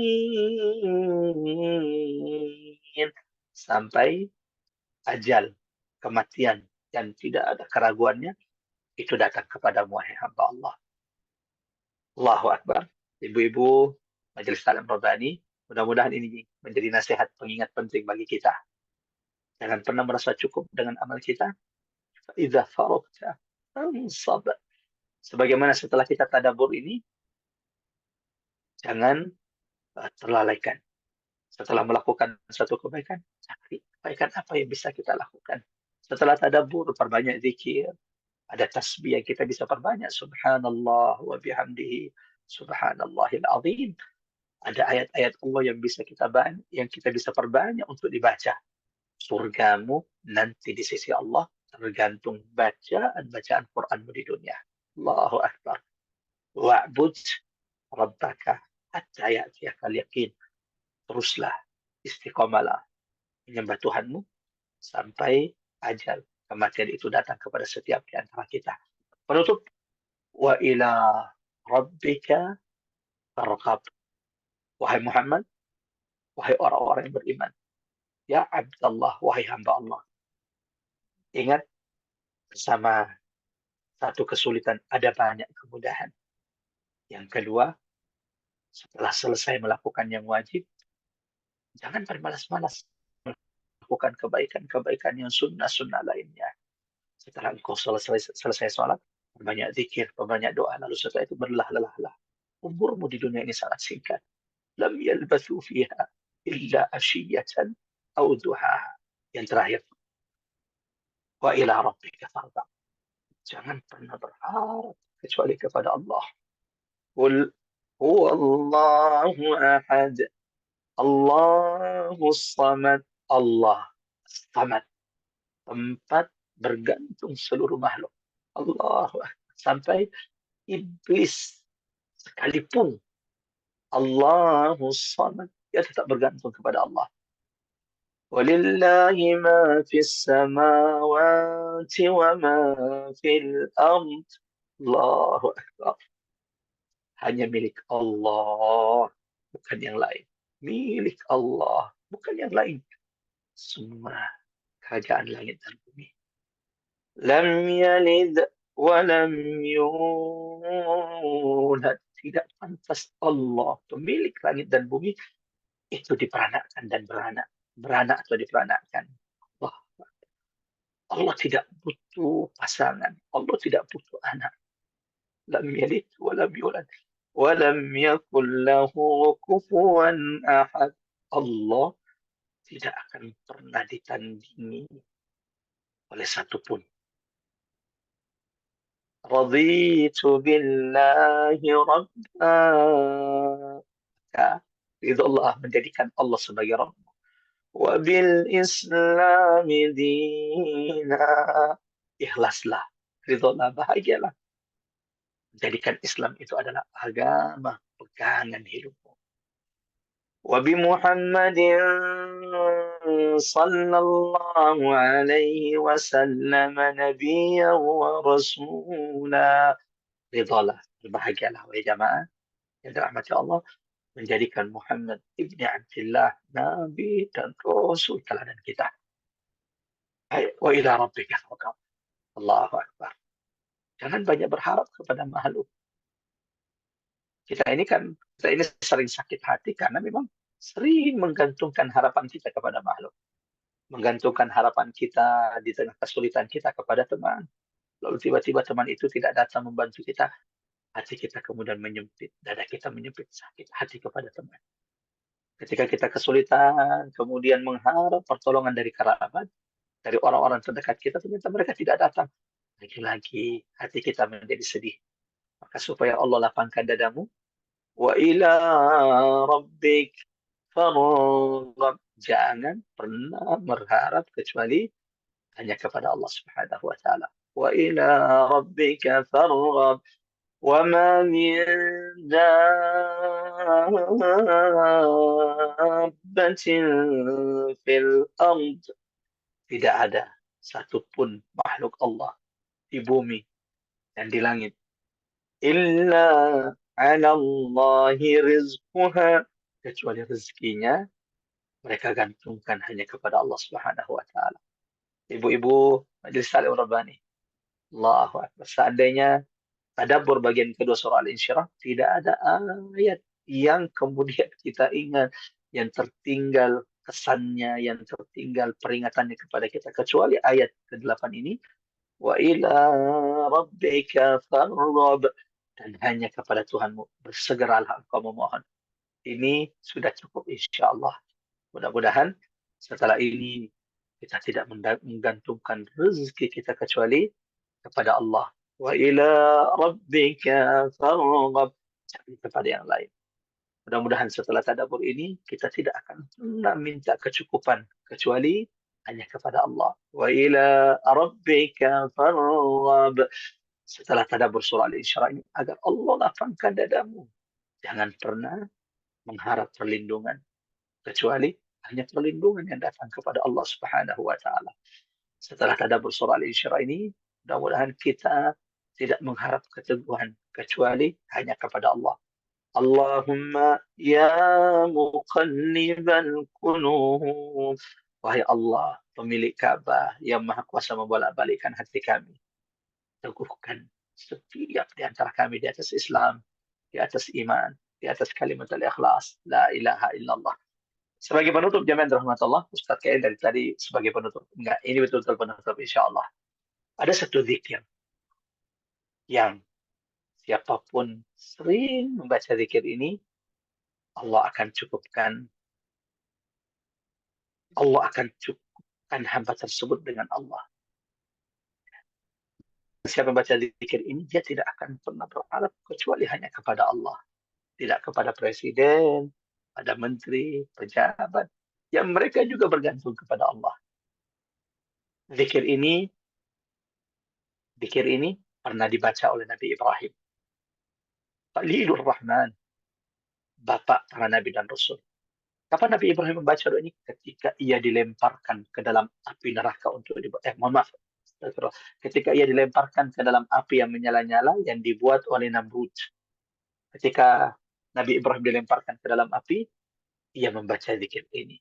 Sampai ajal, kematian, dan tidak ada keraguannya, itu datang kepadamu, wahai hamba Allah. Allahu Akbar. Ibu-ibu, Majelis Taklim Rabbani, mudah-mudahan ini menjadi nasihat pengingat penting bagi kita. Jangan pernah merasa cukup dengan amal kita. Idza faragta fansab. Sebagaimana setelah kita tadabbur ini, jangan terlalaikan. Setelah melakukan satu kebaikan, cari kebaikan apa yang bisa kita lakukan. Setelah tadabbur, perbanyak zikir. Ada tasbih yang kita bisa perbanyak. Subhanallah wa bihamdihi. Subhanallahil azim. Ada ayat-ayat Allah yang bisa kita perbanyak untuk dibaca. Surgamu nanti di sisi Allah tergantung bacaan Qur'anmu di dunia. Allahu Akbar. Wa'bud rabbaka hatta ya'tiyakal yaqin. Teruslah, istiqomalah menyembah Tuhanmu sampai ajal, kematian itu datang kepada setiap di antara kita. Penutup, wa ila rabbika farghab. Wahai Muhammad, wahai orang-orang yang beriman, ya Abdallah, wahai hamba Allah. Ingat, bersama satu kesulitan ada banyak kemudahan. Yang kedua, setelah selesai melakukan yang wajib, jangan bermalas-malas melakukan kebaikan-kebaikan yang sunnah-sunnah lainnya. Setelah engkau selesai sholat, banyak zikir, banyak doa, lalu setelah itu berlelah-lelah. Umurmu di dunia ini sangat singkat. Lam yalbathu fiha illa ashiyatan aw duhaha. Yang terakhir, wa ila rabbika farghab. Jangan pernah berharap kecuali kepada Allah. Qul huwallahu ahad. Allahus samad. Allah samad. Tempat bergantung seluruh makhluk. Allah. Sampai iblis sekalipun Allahus samad, dia tetap bergantung kepada Allah. Walillahi ma fis samawati wa ma fil ard. Allahu Akbar. Hanya milik Allah, bukan yang lain. Milik Allah, bukan yang lain. Semua kerajaan langit dan bumi. Lam yalid wa lam yulad. Tidak pantas Allah, pemilik langit dan bumi, itu diperanakkan dan beranak. Beranak atau diperanakkan. Allah, Allah tidak butuh pasangan. Allah tidak butuh anak. Lam yalid wa lam yulad. Wa lam yakul lahu kufuwan ahad. Allah tidak akan pernah ditandingi oleh satupun. Raditu billahi rabba. Ridho Allah, menjadikan Allah sebagai Rabb. Wa bil islami dina. Ikhlaslah, ridholah, bahagialah. Menjadikan Islam itu adalah agama pegangan hidupmu. Wa bi Muhammadin sallallahu alaihi wasallam nabiyyan wa rasula. Ridhalah, berbahagialah wahai jamaah yang dirahmati Allah, menjadikan Muhammad ibni Abdullah nabi dan rasul teladan kita. Wa ila rabbika farghab. Allahu Akbar. Jangan banyak berharap kepada makhluk. Kita ini sering sakit hati karena memang sering menggantungkan harapan kita kepada makhluk. Menggantungkan harapan kita di tengah kesulitan kita kepada teman. Lalu tiba-tiba teman itu tidak datang membantu kita. Hati kita kemudian menyempit. Dada kita menyempit, sakit hati kepada teman. Ketika kita kesulitan, kemudian mengharap pertolongan dari kerabat, dari orang-orang terdekat kita, ternyata mereka tidak datang. Lagi-lagi hati kita menjadi sedih. Maka supaya Allah lapangkan dadamu, wa ila rabbik farghab. Jangan pernah berharap kecuali hanya kepada Allah Subhanahu wa taala. Wa ila rabbika farghab. Wa ma min dabbatin fil ard. Tidak ada satupun makhluk Allah di bumi dan di langit. Illa 'ala Allahi rizquha. Kecuali rezekinya mereka gantungkan hanya kepada Allah Subhanahu wa taala. Ibu-ibu majelis taklim Rabbani. Allahu Akbar. Seandainya tadabbur bagian kedua surah Al-Insyirah, tidak ada ayat yang kemudian kita ingat, yang tertinggal kesannya, yang tertinggal peringatannya kepada kita, kecuali ayat ke-8 ini, wa ila rabbika farghab, dan hanya kepada Tuhanmu bersegeralah engkau memohon. Ini sudah cukup insya Allah. Mudah-mudahan setelah ini kita tidak menggantungkan rezeki kita kecuali kepada Allah. Wa ila rabbika farghab, jangan kepada yang lain. Mudah-mudahan setelah tadabbur ini kita tidak akan pernah minta kecukupan kecuali hanya kepada Allah. Wa ila rabbika farghab. Setelah tadabbur surah Al-Isra ini, agar Allah lapangkan dadamu. Jangan pernah mengharap perlindungan kecuali hanya perlindungan yang datang kepada Allah Subhanahu wa taala. Setelah tadabbur surah Al-Isra ini, mudah-mudahan kita tidak mengharap keteguhan kecuali hanya kepada Allah. Allahumma ya muqallibal qulub. Wahai Allah, pemilik Ka'bah yang maha kuasa membolak-balikkan hati kami. Teguhkan setiap di antara kami di atas Islam, di atas iman, di atas kalimat al-ikhlas, la ilaha illallah. Sebagai penutup jamaah rahmatullah, Ustaz Kail dari tadi sebagai penutup. Enggak, ini betul-betul penutup insya Allah. Ada satu zikir yang siapapun sering membaca zikir ini, Allah akan cukupkan hamba tersebut dengan Allah. Siapa membaca zikir ini, dia tidak akan pernah berharap kecuali hanya kepada Allah. Tidak kepada presiden, pada menteri, pejabat, yang mereka juga bergantung kepada Allah. Zikir ini pernah dibaca oleh Nabi Ibrahim. Khalilur Rahman, bapak para nabi dan rasul. Kapan Nabi Ibrahim membaca doa ini? Ketika ia dilemparkan ke dalam api neraka ketika ia dilemparkan ke dalam api yang menyala-nyala yang dibuat oleh Namrud. Ketika Nabi Ibrahim dilemparkan ke dalam api, ia membaca zikir ini.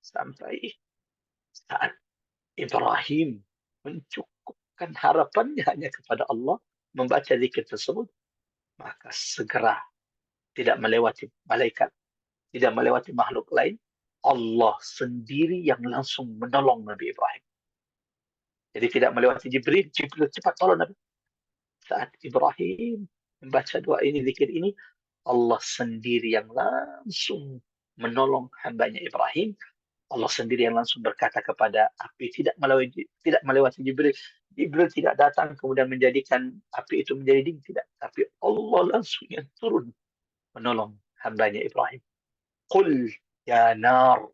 Sampai saat Ibrahim mencukupkan harapannya hanya kepada Allah, membaca zikir tersebut, maka segera tidak melewati malaikat, tidak melewati makhluk lain, Allah sendiri yang langsung menolong Nabi Ibrahim. Jadi tidak melewati Jibril cepat tolong Nabi. Saat Ibrahim membaca doa ini, zikir ini, Allah sendiri yang langsung menolong hambanya Ibrahim. Allah sendiri yang langsung berkata kepada api, tidak melewati Jibril. Jibril tidak datang kemudian menjadikan api itu menjadi dingin, tidak. Tapi Allah langsung yang turun menolong hambanya Ibrahim. Qul ya nar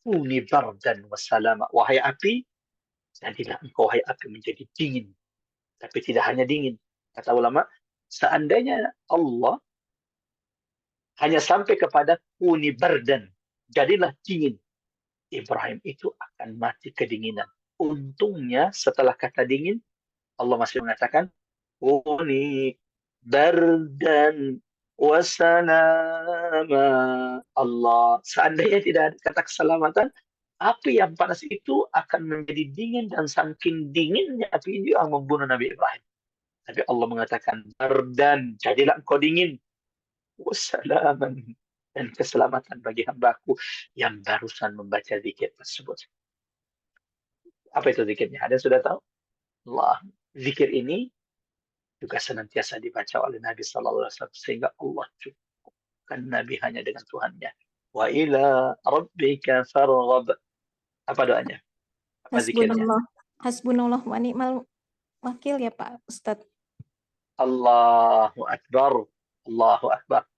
kuni bardan wa salama. Wahai api, jadilah engkau wahai api menjadi dingin. Tapi tidak hanya dingin. Kata ulama, seandainya Allah hanya sampai kepada kuni bardan, jadilah dingin, Ibrahim itu akan mati kedinginan. Untungnya setelah kata dingin, Allah masih mengatakan, kuni bardan wasalama. Allah, seandainya tidak ada kata keselamatan, api yang panas itu akan menjadi dingin, dan saking dinginnya api ini yang membunuh Nabi Ibrahim. Tapi Allah mengatakan, bardan, jadilah engkau dingin, wassalaman, dan keselamatan bagi hambaku yang barusan membaca zikir tersebut. Apa itu zikirnya? Ada yang sudah tahu? Allah. Zikir ini juga senantiasa dibaca oleh Nabi Sallallahu Alaihi Wasallam, sehingga Allah cukupkan Nabi hanya dengan Tuhannya. Wa ila rabbika farghab. Apa doanya? Apa zikirnya? Hasbunallah, hasbunallah wa ni'mal wakil ya Pak Ustadz. Allahu Akbar. Allahu Akbar.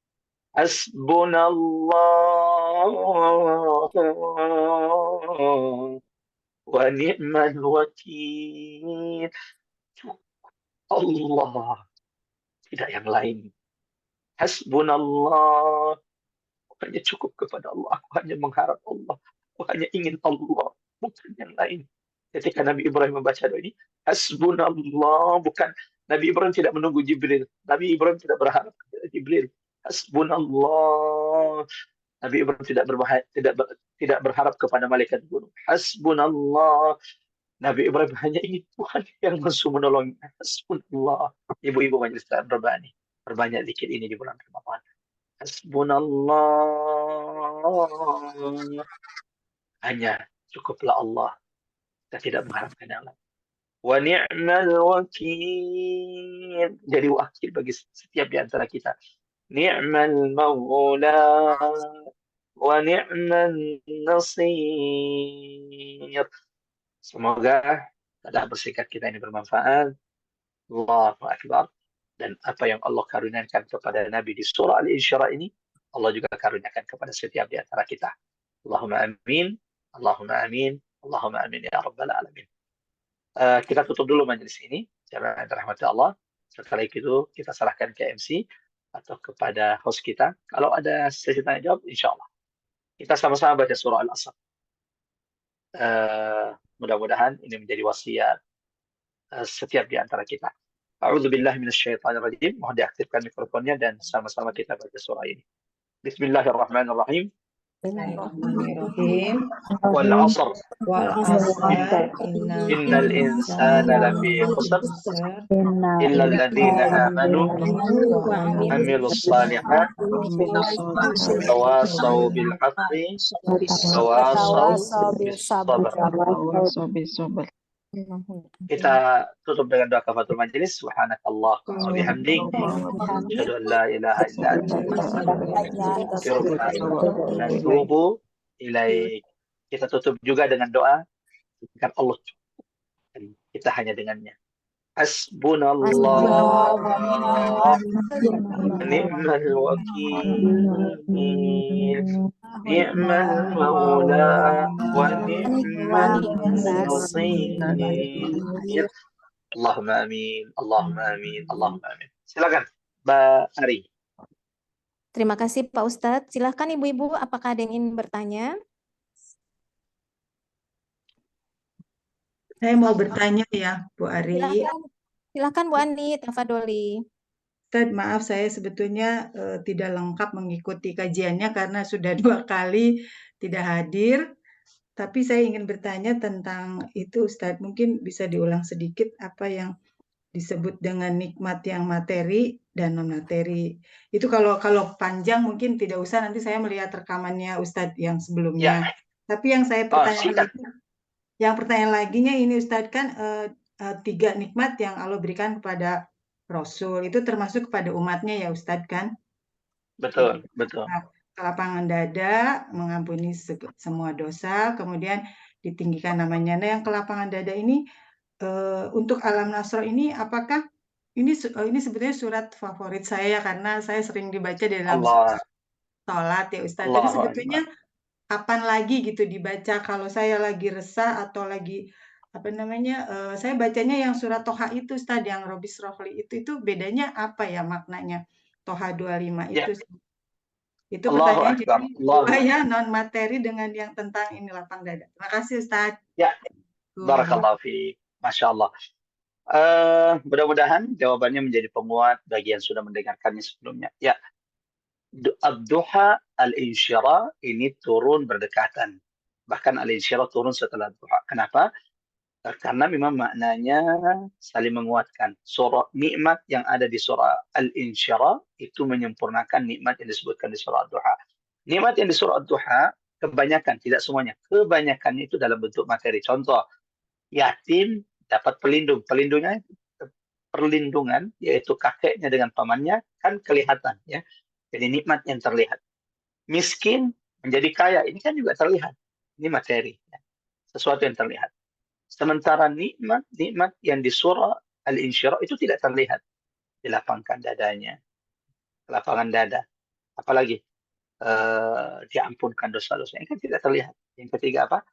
Hasbunallah wa ni'mal wakil. Allah, tidak yang lain. Hasbunallah. Aku hanya cukup kepada Allah. Aku hanya mengharap Allah. Aku hanya ingin Allah, bukan yang lain. Ketika Nabi Ibrahim membaca doa ini, hasbunallah, bukan Nabi Ibrahim tidak menunggu Jibril. Nabi Ibrahim tidak berharap kepada Jibril. Hasbunallah. Nabi Ibrahim tidak berharap kepada malaikat gunung. Hasbunallah. Nabi Ibrahim hanya ingin Tuhan yang langsung menolongnya. Hasbunallah. Ibu-ibu majelis berbani. Perbanyak zikir ini di bulan Ramadan. Hasbunallah. Hanya cukuplah Allah. Kita tidak mengharapkan yang lain. Wa ni'mal wakil. Jadi wakil bagi setiap di antara kita. Ni'mal maula wa ni'mal nasir. Semoga adalah bersikap kita ini bermanfaat. Allahu Akbar. Dan apa yang Allah karuniakan kepada Nabi di surah Al-Insyirah ini, Allah juga karuniakan kepada setiap di antara kita. Allahumma amin. Allahumma amin. Allahumma amin ya rabbal alamin. Kita tutup dulu majelis ini. Jamaah yang dirahmati Allah. Setelah itu kita serahkan ke MC atau kepada host kita. Kalau ada sesi tanya jawab, insya Allah. Kita sama-sama baca surah Al-Asr. Mudah-mudahan ini menjadi wasiat setiap di antara kita. A'udzubillahi minasyaitonirrajim. Mohon diaktifkan mikrofonnya dan sama-sama kita baca surah ini. Bismillahirrahmanirrahim. Bismillahirrahmanirrahim. Wal 'asr. Wal asr Innal insana lafi khusr illa alladhina amanu wa 'amilus shalihat tawasaw bil haqqi tawasaw bis sabr. Kita tutup dengan doa kafatul majelis. Subhanakallah wa bihamdik, asyhadu an la ilaha illa anta, astaghfiruka wa atubu ilaik. Kita tutup juga dengan doa agar Allah dan kita hanya dengannya. Hasbunallah wa ni'mal wakil. Ni'mal maula wa ni'mal nasir. Allahumma amin, Allahumma amin, Allahumma amin. Silakan, Mbak Ari. Terima kasih Pak Ustadz. Silahkan ibu-ibu, apakah ada yang ingin bertanya? Saya mau bertanya ya, Bu Ari. Silahkan Bu Andi, tafadholi. Ustadz, maaf saya sebetulnya tidak lengkap mengikuti kajiannya karena sudah 2 kali tidak hadir. Tapi saya ingin bertanya tentang itu Ustadz. Mungkin bisa diulang sedikit apa yang disebut dengan nikmat yang materi dan non materi. Itu kalau panjang mungkin tidak usah, nanti saya melihat rekamannya Ustadz yang sebelumnya. Ya. Tapi yang saya pertanyaan laginya ini Ustadz kan 3 nikmat yang Allah berikan kepada Rasul itu termasuk kepada umatnya ya Ustadz kan? Betul, betul. Nah, kelapangan dada, mengampuni semua dosa, kemudian ditinggikan namanya. Nah, yang kelapangan dada ini untuk alam nasro ini apakah ini sebetulnya surat favorit saya karena saya sering dibaca di dalam sholat ya Ustadz. Jadi sebetulnya kapan lagi gitu dibaca kalau saya lagi resah atau lagi saya bacanya yang surat Toha itu Ustadz, yang Robis Rohli itu bedanya apa ya maknanya Toha 25 itu? Itu pertanyaan jadi dua ya, non materi dengan yang tentang ini lapang dada. Terima kasih Ustadz. Ya, barakallahu fiik. Masya Allah. Mudah-mudahan jawabannya menjadi penguat bagi yang sudah mendengarkannya sebelumnya. Ya, Ad-Duha Al-Insyirah ini turun berdekatan. Bahkan Al-Insyirah turun setelah Duha. Kenapa? Karena memang maknanya saling menguatkan. Surah nikmat yang ada di surah Al-Insyirah itu menyempurnakan nikmat yang disebutkan di surah Ad-Duha. Nikmat yang di surah Ad-Duha kebanyakan, tidak semuanya, kebanyakan itu dalam bentuk materi. Contoh, yatim dapat perlindungan yaitu kakeknya dengan pamannya kan kelihatan ya. Jadi nikmat yang terlihat. Miskin menjadi kaya ini kan juga terlihat. Ini materi, ya. Sesuatu yang terlihat. Sementara nikmat yang di surah Al-Insyirah itu tidak terlihat. Dilapangkan dadanya. Lapangan dada. Apalagi diampunkan dosa-dosa. Ini kan tidak terlihat. Yang ketiga apa?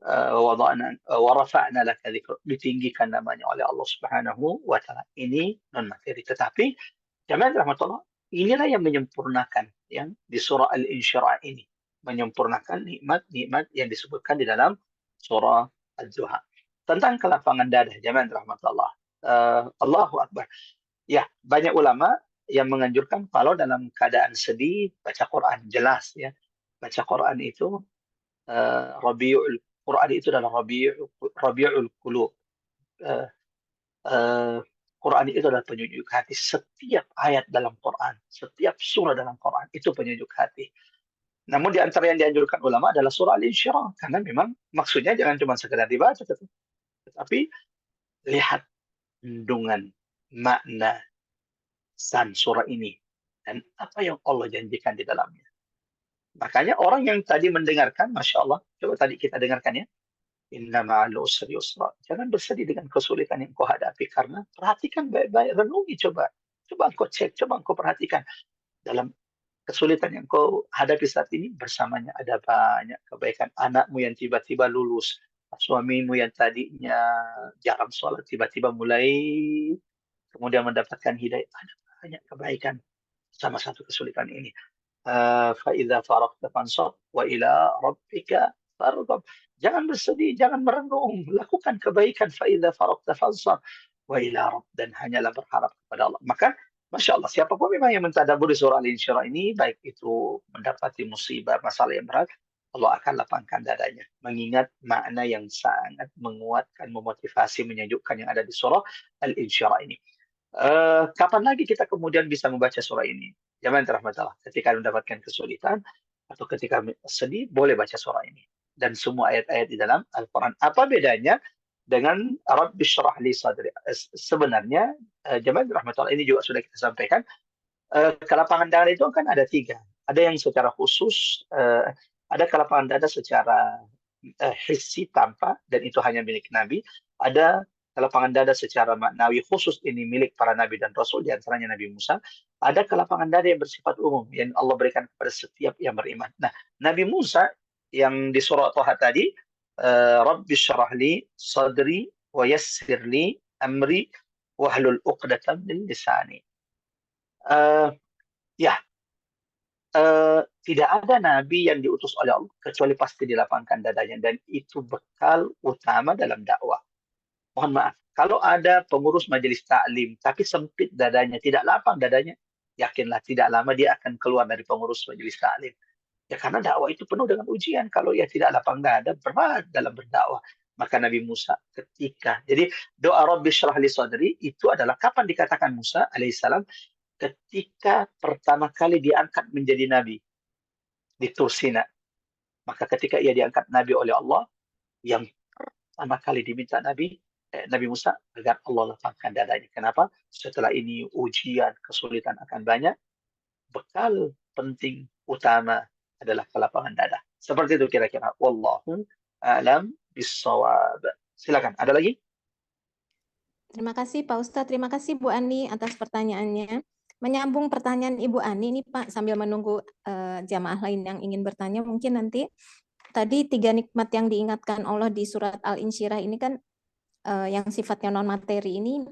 wa rafa'na laka dzikra, ditinggikan namanya oleh Allah Subhanahu wa taala. Ini non materi, tetapi jamaah rahmatullah, inilah yang menyempurnakan yang di surah Al-Insyirah ini, menyempurnakan nikmat-nikmat yang disebutkan di dalam surah Az-Zuha. Tentang kelapangan dada, jamaah rahmatullah. Allahu Akbar. Ya, banyak ulama yang menganjurkan kalau dalam keadaan sedih baca Quran, jelas ya. Baca Quran itu Rabiul Quran itu adalah Rabiul Qulub. Eh, Quran itu adalah penyejuk hati. Setiap ayat dalam Quran, setiap surah dalam Quran itu penyejuk hati. Namun di antara yang dianjurkan ulama adalah surah Al-Insyirah, karena memang maksudnya jangan cuma sekedar dibaca, tetapi lihat kandungan makna san surah ini dan apa yang Allah janjikan di dalamnya. Makanya orang yang tadi mendengarkan, Masya Allah, coba tadi kita dengarkan ya, Inna ma'al usri yusra. Jangan bersedih dengan kesulitan yang kau hadapi, karena perhatikan baik-baik, renungi coba. Coba engkau cek, coba engkau perhatikan. Dalam kesulitan yang kau hadapi saat ini, bersamanya ada banyak kebaikan. Anakmu yang tiba-tiba lulus, suamimu yang tadinya jarang sholat, tiba-tiba mulai kemudian mendapatkan hidayah. Ada banyak kebaikan sama satu kesulitan ini. فَإِذَا فَرَغْتَ فَانْصَبْ وَإِلَى رَبِّكَ فَارْغَب. Jangan bersedih, jangan merenung, lakukan kebaikan. فَإِذَا فَرَغْتَ فَانْصَبْ وَإِلَى رَبِّكَ, dan hanyalah berharap kepada Allah. Maka Masya Allah, siapapun memang yang mentadaburi surah Al-Insyirah ini, baik itu mendapati musibah, masalah yang berat, Allah akan lapangkan dadanya, mengingat makna yang sangat menguatkan, memotivasi, menyejukkan yang ada di surah Al-Insyirah ini. Kapan lagi kita kemudian bisa membaca surah ini? Jamaah yang dirahmati Allah, ketika mendapatkan kesulitan atau ketika sedih, boleh baca surah ini. Dan semua ayat-ayat di dalam Al-Quran. Apa bedanya dengan Rabbi syrah li sadri? Sebenarnya, jamaah yang dirahmati Allah, ini juga sudah kita sampaikan. Kelapangan dada itu kan ada 3. Ada yang secara khusus, ada kelapangan dada secara hissi, tampak, dan itu hanya milik Nabi. Ada kelapangan dada secara maknawi khusus, ini milik para nabi dan rasul, di antaranya Nabi Musa. Ada kelapangan dada yang bersifat umum yang Allah berikan kepada setiap yang beriman. Nah, Nabi Musa yang di surah Thaha tadi, Rabbi syrah li sadri wa yassir li amri wahlul 'uqdatam min lisani. Tidak ada nabi yang diutus oleh Allah kecuali pasti dilapangkan dadanya, dan itu bekal utama dalam dakwah. Mohon maaf, kalau ada pengurus majelis taklim tapi sempit dadanya, tidak lapang dadanya, yakinlah tidak lama dia akan keluar dari pengurus majelis taklim. Ya, karena dakwah itu penuh dengan ujian. Kalau ia tidak lapang dada, berat dalam berdakwah. Maka Nabi Musa jadi doa Rabbi syrah li sadri itu adalah kapan dikatakan Musa alaihissalam? Ketika pertama kali diangkat menjadi nabi di Tur Sina. Maka ketika ia diangkat nabi oleh Allah, yang pertama kali diminta Nabi Musa agar Allah lapangkan dadanya. Kenapa? Setelah ini ujian, kesulitan akan banyak, bekal penting utama adalah kelapangan dada. Seperti itu kira-kira. Wallahu a'lam bissawab. Silakan. Ada lagi? Terima kasih Pak Ustadz, terima kasih Bu Ani atas pertanyaannya. Menyambung pertanyaan Ibu Ani ini Pak, sambil menunggu jamaah lain yang ingin bertanya, mungkin nanti tadi 3 nikmat yang diingatkan Allah di surat Al-Insyirah ini kan yang sifatnya non materi ini,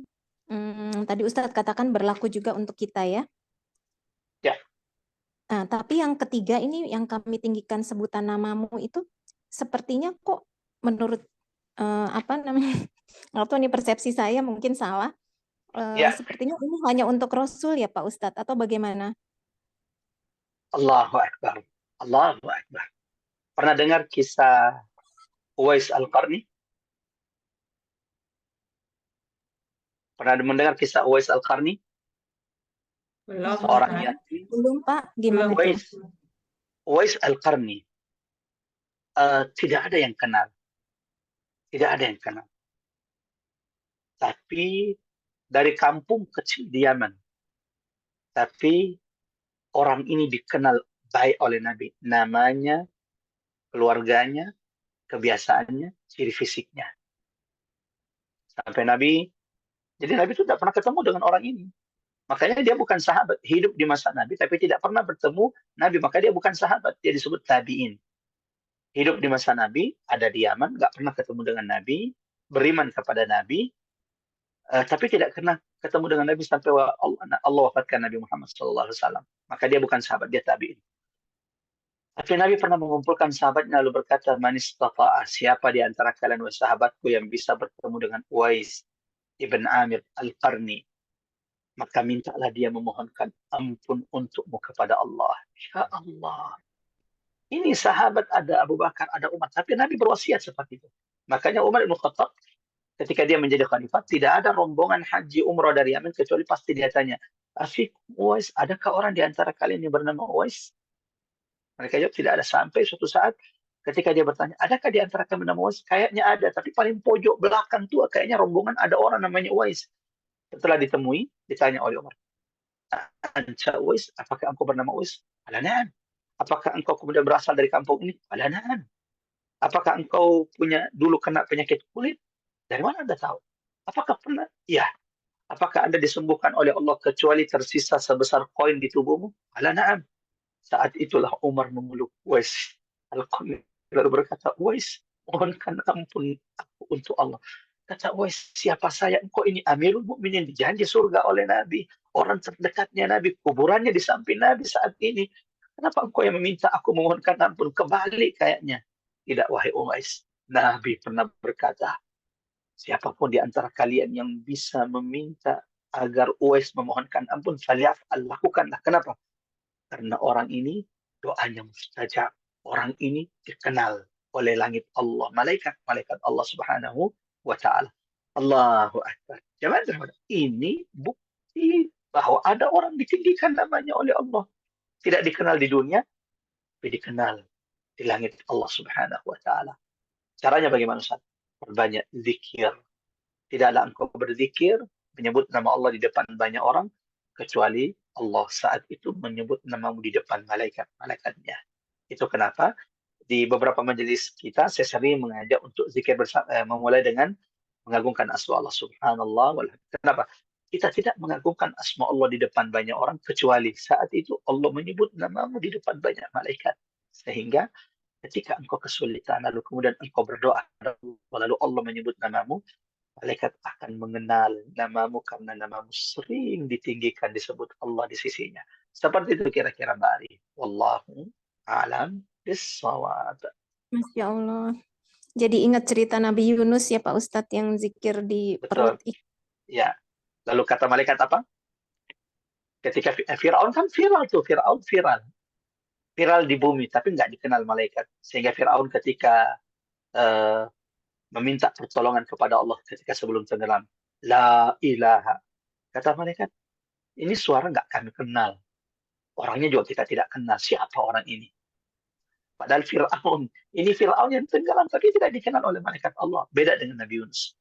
tadi Ustadz katakan berlaku juga untuk kita ya. Ya. Nah, tapi yang ketiga ini yang kami tinggikan sebutan namamu itu sepertinya kok menurut apa namanya? Nggak tahu, ini persepsi saya mungkin salah. Ya. Sepertinya ini hanya untuk Rasul ya Pak Ustadz, atau bagaimana? Allahu Akbar. Allahu Akbar. Pernah dengar kisah Uwais Al-Qarni? Pernah mendengar kisah Uwais Al-Qarni? Belum, Seorang Ustaz. yatim. Belum Pak, gimana Belum. itu? Uwais Al-Qarni. Tidak ada yang kenal. Tidak ada yang kenal. Tapi dari kampung kecil di Yaman. Tapi orang ini dikenal baik oleh Nabi. Namanya, keluarganya, kebiasaannya, ciri fisiknya. Sampai Nabi, jadi Nabi itu tidak pernah ketemu dengan orang ini. Makanya dia bukan sahabat, hidup di masa Nabi, tapi tidak pernah bertemu Nabi. Maka dia bukan sahabat, dia disebut tabi'in. hidup di masa Nabi, ada di Yaman, nggak pernah ketemu dengan Nabi, beriman kepada Nabi, tapi tidak pernah ketemu dengan Nabi sampai Allah wafatkan Nabi Muhammad SAW. Maka dia bukan sahabat, dia tabi'in. Tapi Nabi pernah mengumpulkan sahabatnya lalu berkata, "Man istata'a, siapa di antara kalian wahai sahabatku yang bisa bertemu dengan Uwais ibn Amir Al-Qarni, maka mintalah dia memohonkan ampun untukmu kepada Allah." Ya Allah. Ini sahabat, ada Abu Bakar, ada Umar, tapi Nabi berwasiat seperti itu. Makanya Umar bin Khattab ketika dia menjadi khalifah, tidak ada rombongan haji umrah dari Yaman kecuali pasti dia tanya, "Afiq Uwais, adakah orang di antara kalian yang bernama Uwais?" Mereka jawab tidak ada, sampai suatu saat ketika dia bertanya, "Adakah di antara kalian bernama Uwais?" Kayaknya ada, tapi paling pojok belakang tuh kayaknya rombongan ada orang namanya Uwais. Setelah ditemui, ditanya oleh Umar, "Anta Uwais, apakah engkau bernama Uwais?" "Ala na'am." "Apakah engkau kemudian berasal dari kampung ini?" "Ala na'am." "Apakah engkau punya dulu kena penyakit kulit?" "Dari mana Anda tahu?" "Apakah pernah?" "Ya." "Apakah Anda disembuhkan oleh Allah kecuali tersisa sebesar koin di tubuhmu?" "Ala na'am." Saat itulah Umar memeluk Uwais Al-Qarni lalu berkata, "Uwais, mohonkan ampun aku untuk Allah." Kata Uwais, "Siapa saya? Engkau ini Amirul Mukminin, dijanji surga oleh Nabi, orang terdekatnya Nabi, kuburannya di samping Nabi saat ini. Kenapa engkau yang meminta aku memohonkan ampun?" Kebalik kayaknya. "Tidak, wahai Uwais. Nabi pernah berkata, siapapun di antara kalian yang bisa meminta agar Uwais memohonkan ampun, falyaf'al, lakukanlah." Kenapa? Karena orang ini doanya mustajab. Orang ini dikenal oleh langit Allah, malaikat Allah Subhanahu wa taala. Allahu Akbar. Jemaah, ini bukti bahwa ada orang ditinggikan namanya oleh Allah. Tidak dikenal di dunia, tapi dikenal di langit Allah Subhanahu wa taala. Caranya bagaimana, Ustaz? Perbanyak zikir. Tidaklah engkau berzikir, menyebut nama Allah di depan banyak orang, kecuali Allah saat itu menyebut namamu di depan malaikatnya. Itu kenapa di beberapa majelis kita, saya sering mengajak untuk zikir bersama, memulai dengan mengagungkan asma Allah, subhanallah walhamdulillah. Kenapa? Kita tidak mengagungkan asma Allah di depan banyak orang, kecuali saat itu Allah menyebut namamu di depan banyak malaikat. Sehingga ketika engkau kesulitan, lalu kemudian engkau berdoa, lalu Allah menyebut namamu, malaikat akan mengenal namamu karena namamu sering ditinggikan, disebut Allah di sisinya. Seperti itu kira-kira Mbak Ari. Wallahu a'lam bissawab. Masya Allah. Jadi ingat cerita Nabi Yunus ya Pak Ustadz yang zikir di perut Betul. Ya. Lalu kata malaikat apa? Ketika Fir'aun kan viral tuh, Fir'aun viral di bumi, tapi nggak dikenal malaikat. Sehingga Fir'aun ketika meminta pertolongan kepada Allah ketika sebelum tenggelam, la ilaha. Kata malaikat, ini suara nggak kami kenal. Orangnya juga kita tidak kenal. Siapa orang ini? Padahal ini Fir'aun yang tenggelam, tapi tidak dikenal oleh malaikat Allah. Beda dengan Nabi Yunus.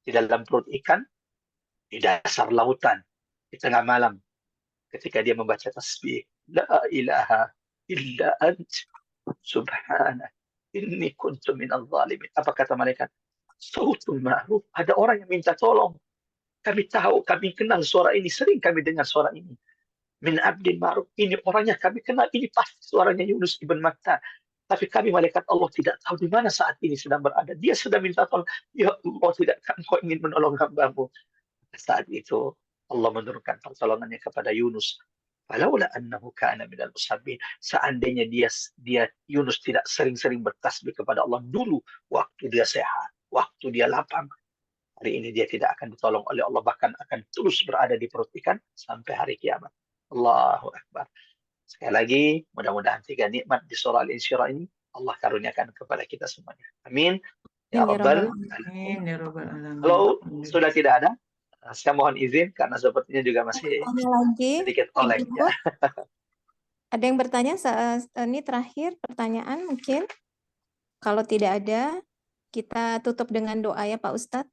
Di dalam perut ikan, di dasar lautan, di tengah malam, ketika dia membaca tasbih, la ilaha illa ant, subhanak, inni kuntu minal zalimin. Apa kata malaikat? Sautul ma'ruf. Ada orang yang minta tolong. Kami tahu, kami kenal suara ini. Sering kami dengar suara ini. Min abdin ma'ruf. Ini orangnya kami kenal. Ini pasti suaranya Yunus ibn Matta. Tapi kami malaikat Allah tidak tahu di mana saat ini sedang berada. Dia sedang minta tolong. Ya Allah, tidakkah engkau ingin menolong hamba-Mu? Saat itu Allah menurunkan pertolongannya kepada Yunus. Falaula annahu kana minal musabbihin. Seandainya dia Yunus tidak sering-sering bertasbih kepada Allah dulu, waktu dia sehat, waktu dia lapang, hari ini dia tidak akan ditolong oleh Allah, bahkan akan terus berada di perut ikan sampai hari kiamat. Allahu Akbar. Sekali lagi, mudah-mudahan 3 nikmat di surah Al-Insyirah ini Allah karuniakan kepada kita semuanya. Amin. Ya Rabbal Amin ya rabbal alamin. Kalau sudah tidak ada, saya mohon izin karena sepertinya juga masih Tanya lagi, sedikit oleng. Ibu. Ada yang bertanya? Ini terakhir pertanyaan mungkin. Kalau tidak ada, kita tutup dengan doa ya Pak Ustadz.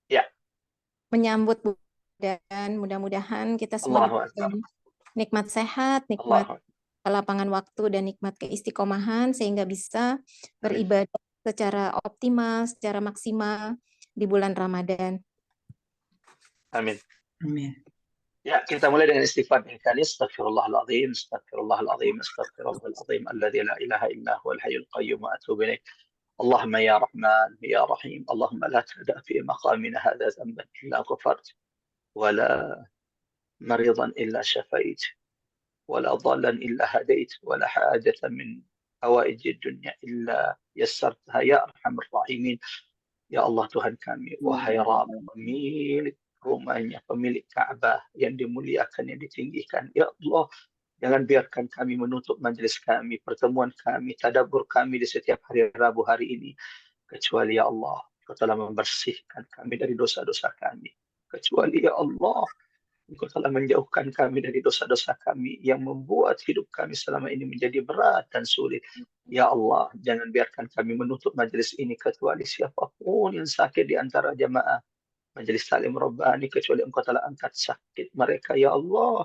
Ya. Menyambut dan mudah-mudahan kita semua diberikan nikmat sehat, nikmat kelapangan waktu, dan nikmat keistiqomahan sehingga bisa beribadah secara optimal, secara maksimal di bulan Ramadan. Amin. Amin. Ya, kita mulai dengan istighfar kali. Astaghfirullahaladzim, astaghfirullahaladzim, astaghfirullahaladzim, alladzi la ilaha illa huwal hayyul qayyum wa atubu ilaih. Allahumma ya Rahman, ya Rahim, Allahumma la tada fi maqamina hadha dhanban illa ghafart, wa la maridan illa shafait, wa la dhallan illa hadait, wa la hajatan min hawaij dunya illa yassartaha ya arhamar rahimin. Ya Allah Tuhan kami, wahai Rabb, pemilik rumahnya, pemilik Ka'bah yang dimuliakan, yang ditinggikan. Ya Allah, jangan biarkan kami menutup majelis kami, pertemuan kami, tadabbur kami di setiap hari Rabu hari ini. Kecuali ya Allah, Kau telah membersihkan kami dari dosa-dosa kami. Kecuali ya Allah, Engkau telah menjauhkan kami dari dosa-dosa kami yang membuat hidup kami selama ini menjadi berat dan sulit. Ya Allah, jangan biarkan kami menutup majelis ini kecuali siapapun yang sakit di antara jamaah majelis taklim Rabbani, kecuali Engkau telah angkat sakit mereka, ya Allah,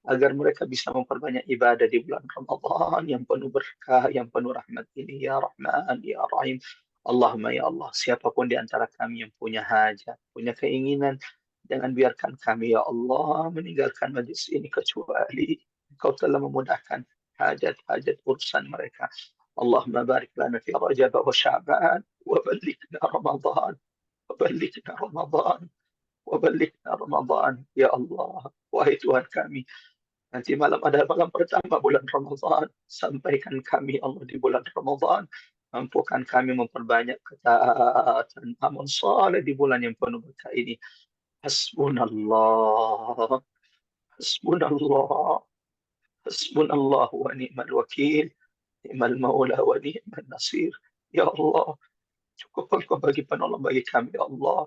agar mereka bisa memperbanyak ibadah di bulan Ramadan yang penuh berkah, yang penuh rahmat ini, ya Rahman, ya Rahim. Allahumma ya Allah, siapapun di antara kami yang punya hajat, punya keinginan, jangan biarkan kami, ya Allah, meninggalkan majlis ini kecuali Engkau telah memudahkan hajat-hajat urusan mereka. Allahumma barik lana fi Rajab wa Sya'ban wa ballighna Ramadan wa ballighna Ramadan wa ballighna Ramadan. Ya Allah, wahai Tuhan kami, nanti malam adalah malam pertama bulan Ramadan. Sampaikan kami, Allah, di bulan Ramadan. Mampukan kami memperbanyak ketaatan amal saleh di bulan yang penuh berkah ini. Hasbunallah, hasbunallah, hasbunallah wa ni'mal wakil, ni'mal maula wa ni'mal nasir. Ya Allah, cukup Engkau bagi penolong bagi kami, ya Allah.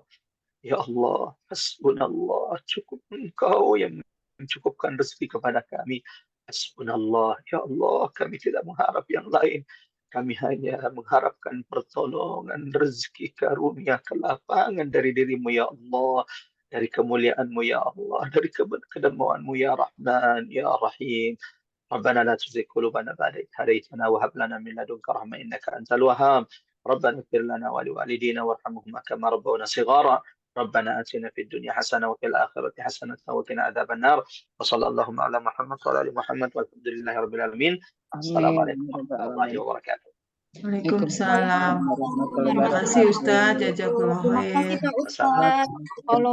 Ya Allah, hasbunallah, cukup Engkau yang mencukupkan rezeki kepada kami. Hasbunallah, ya Allah, kami tidak mengharap yang lain. Kami hanya mengharapkan pertolongan, rezeki, karunia, kelapangan dari diri-Mu, ya Allah. Dari kemuliaan-Mu, ya Allah. Dari kedermawan-Mu, ya Rahman, ya Rahim. ربنا لا تزغ قلوبنا بعد إذ هديتنا وهب لنا من لدنك رحمة إنك أنت الوهاب. ربنا اغفر لنا ولوالدينا وارحمهما كما ربونا صغارا. ربنا آتنا في الدنيا حسنة وفي الآخرة حسنة وقنا عذاب النار. وصلى اللهم على محمد وعلى آل محمد والحمد لله رب العالمين. السلام عليكم ورحمة الله وبركاته. Waalaikumsalam. Terima kasih Ustaz, jazakallahu Terima kasih khair. Pak Ustadz. Kalau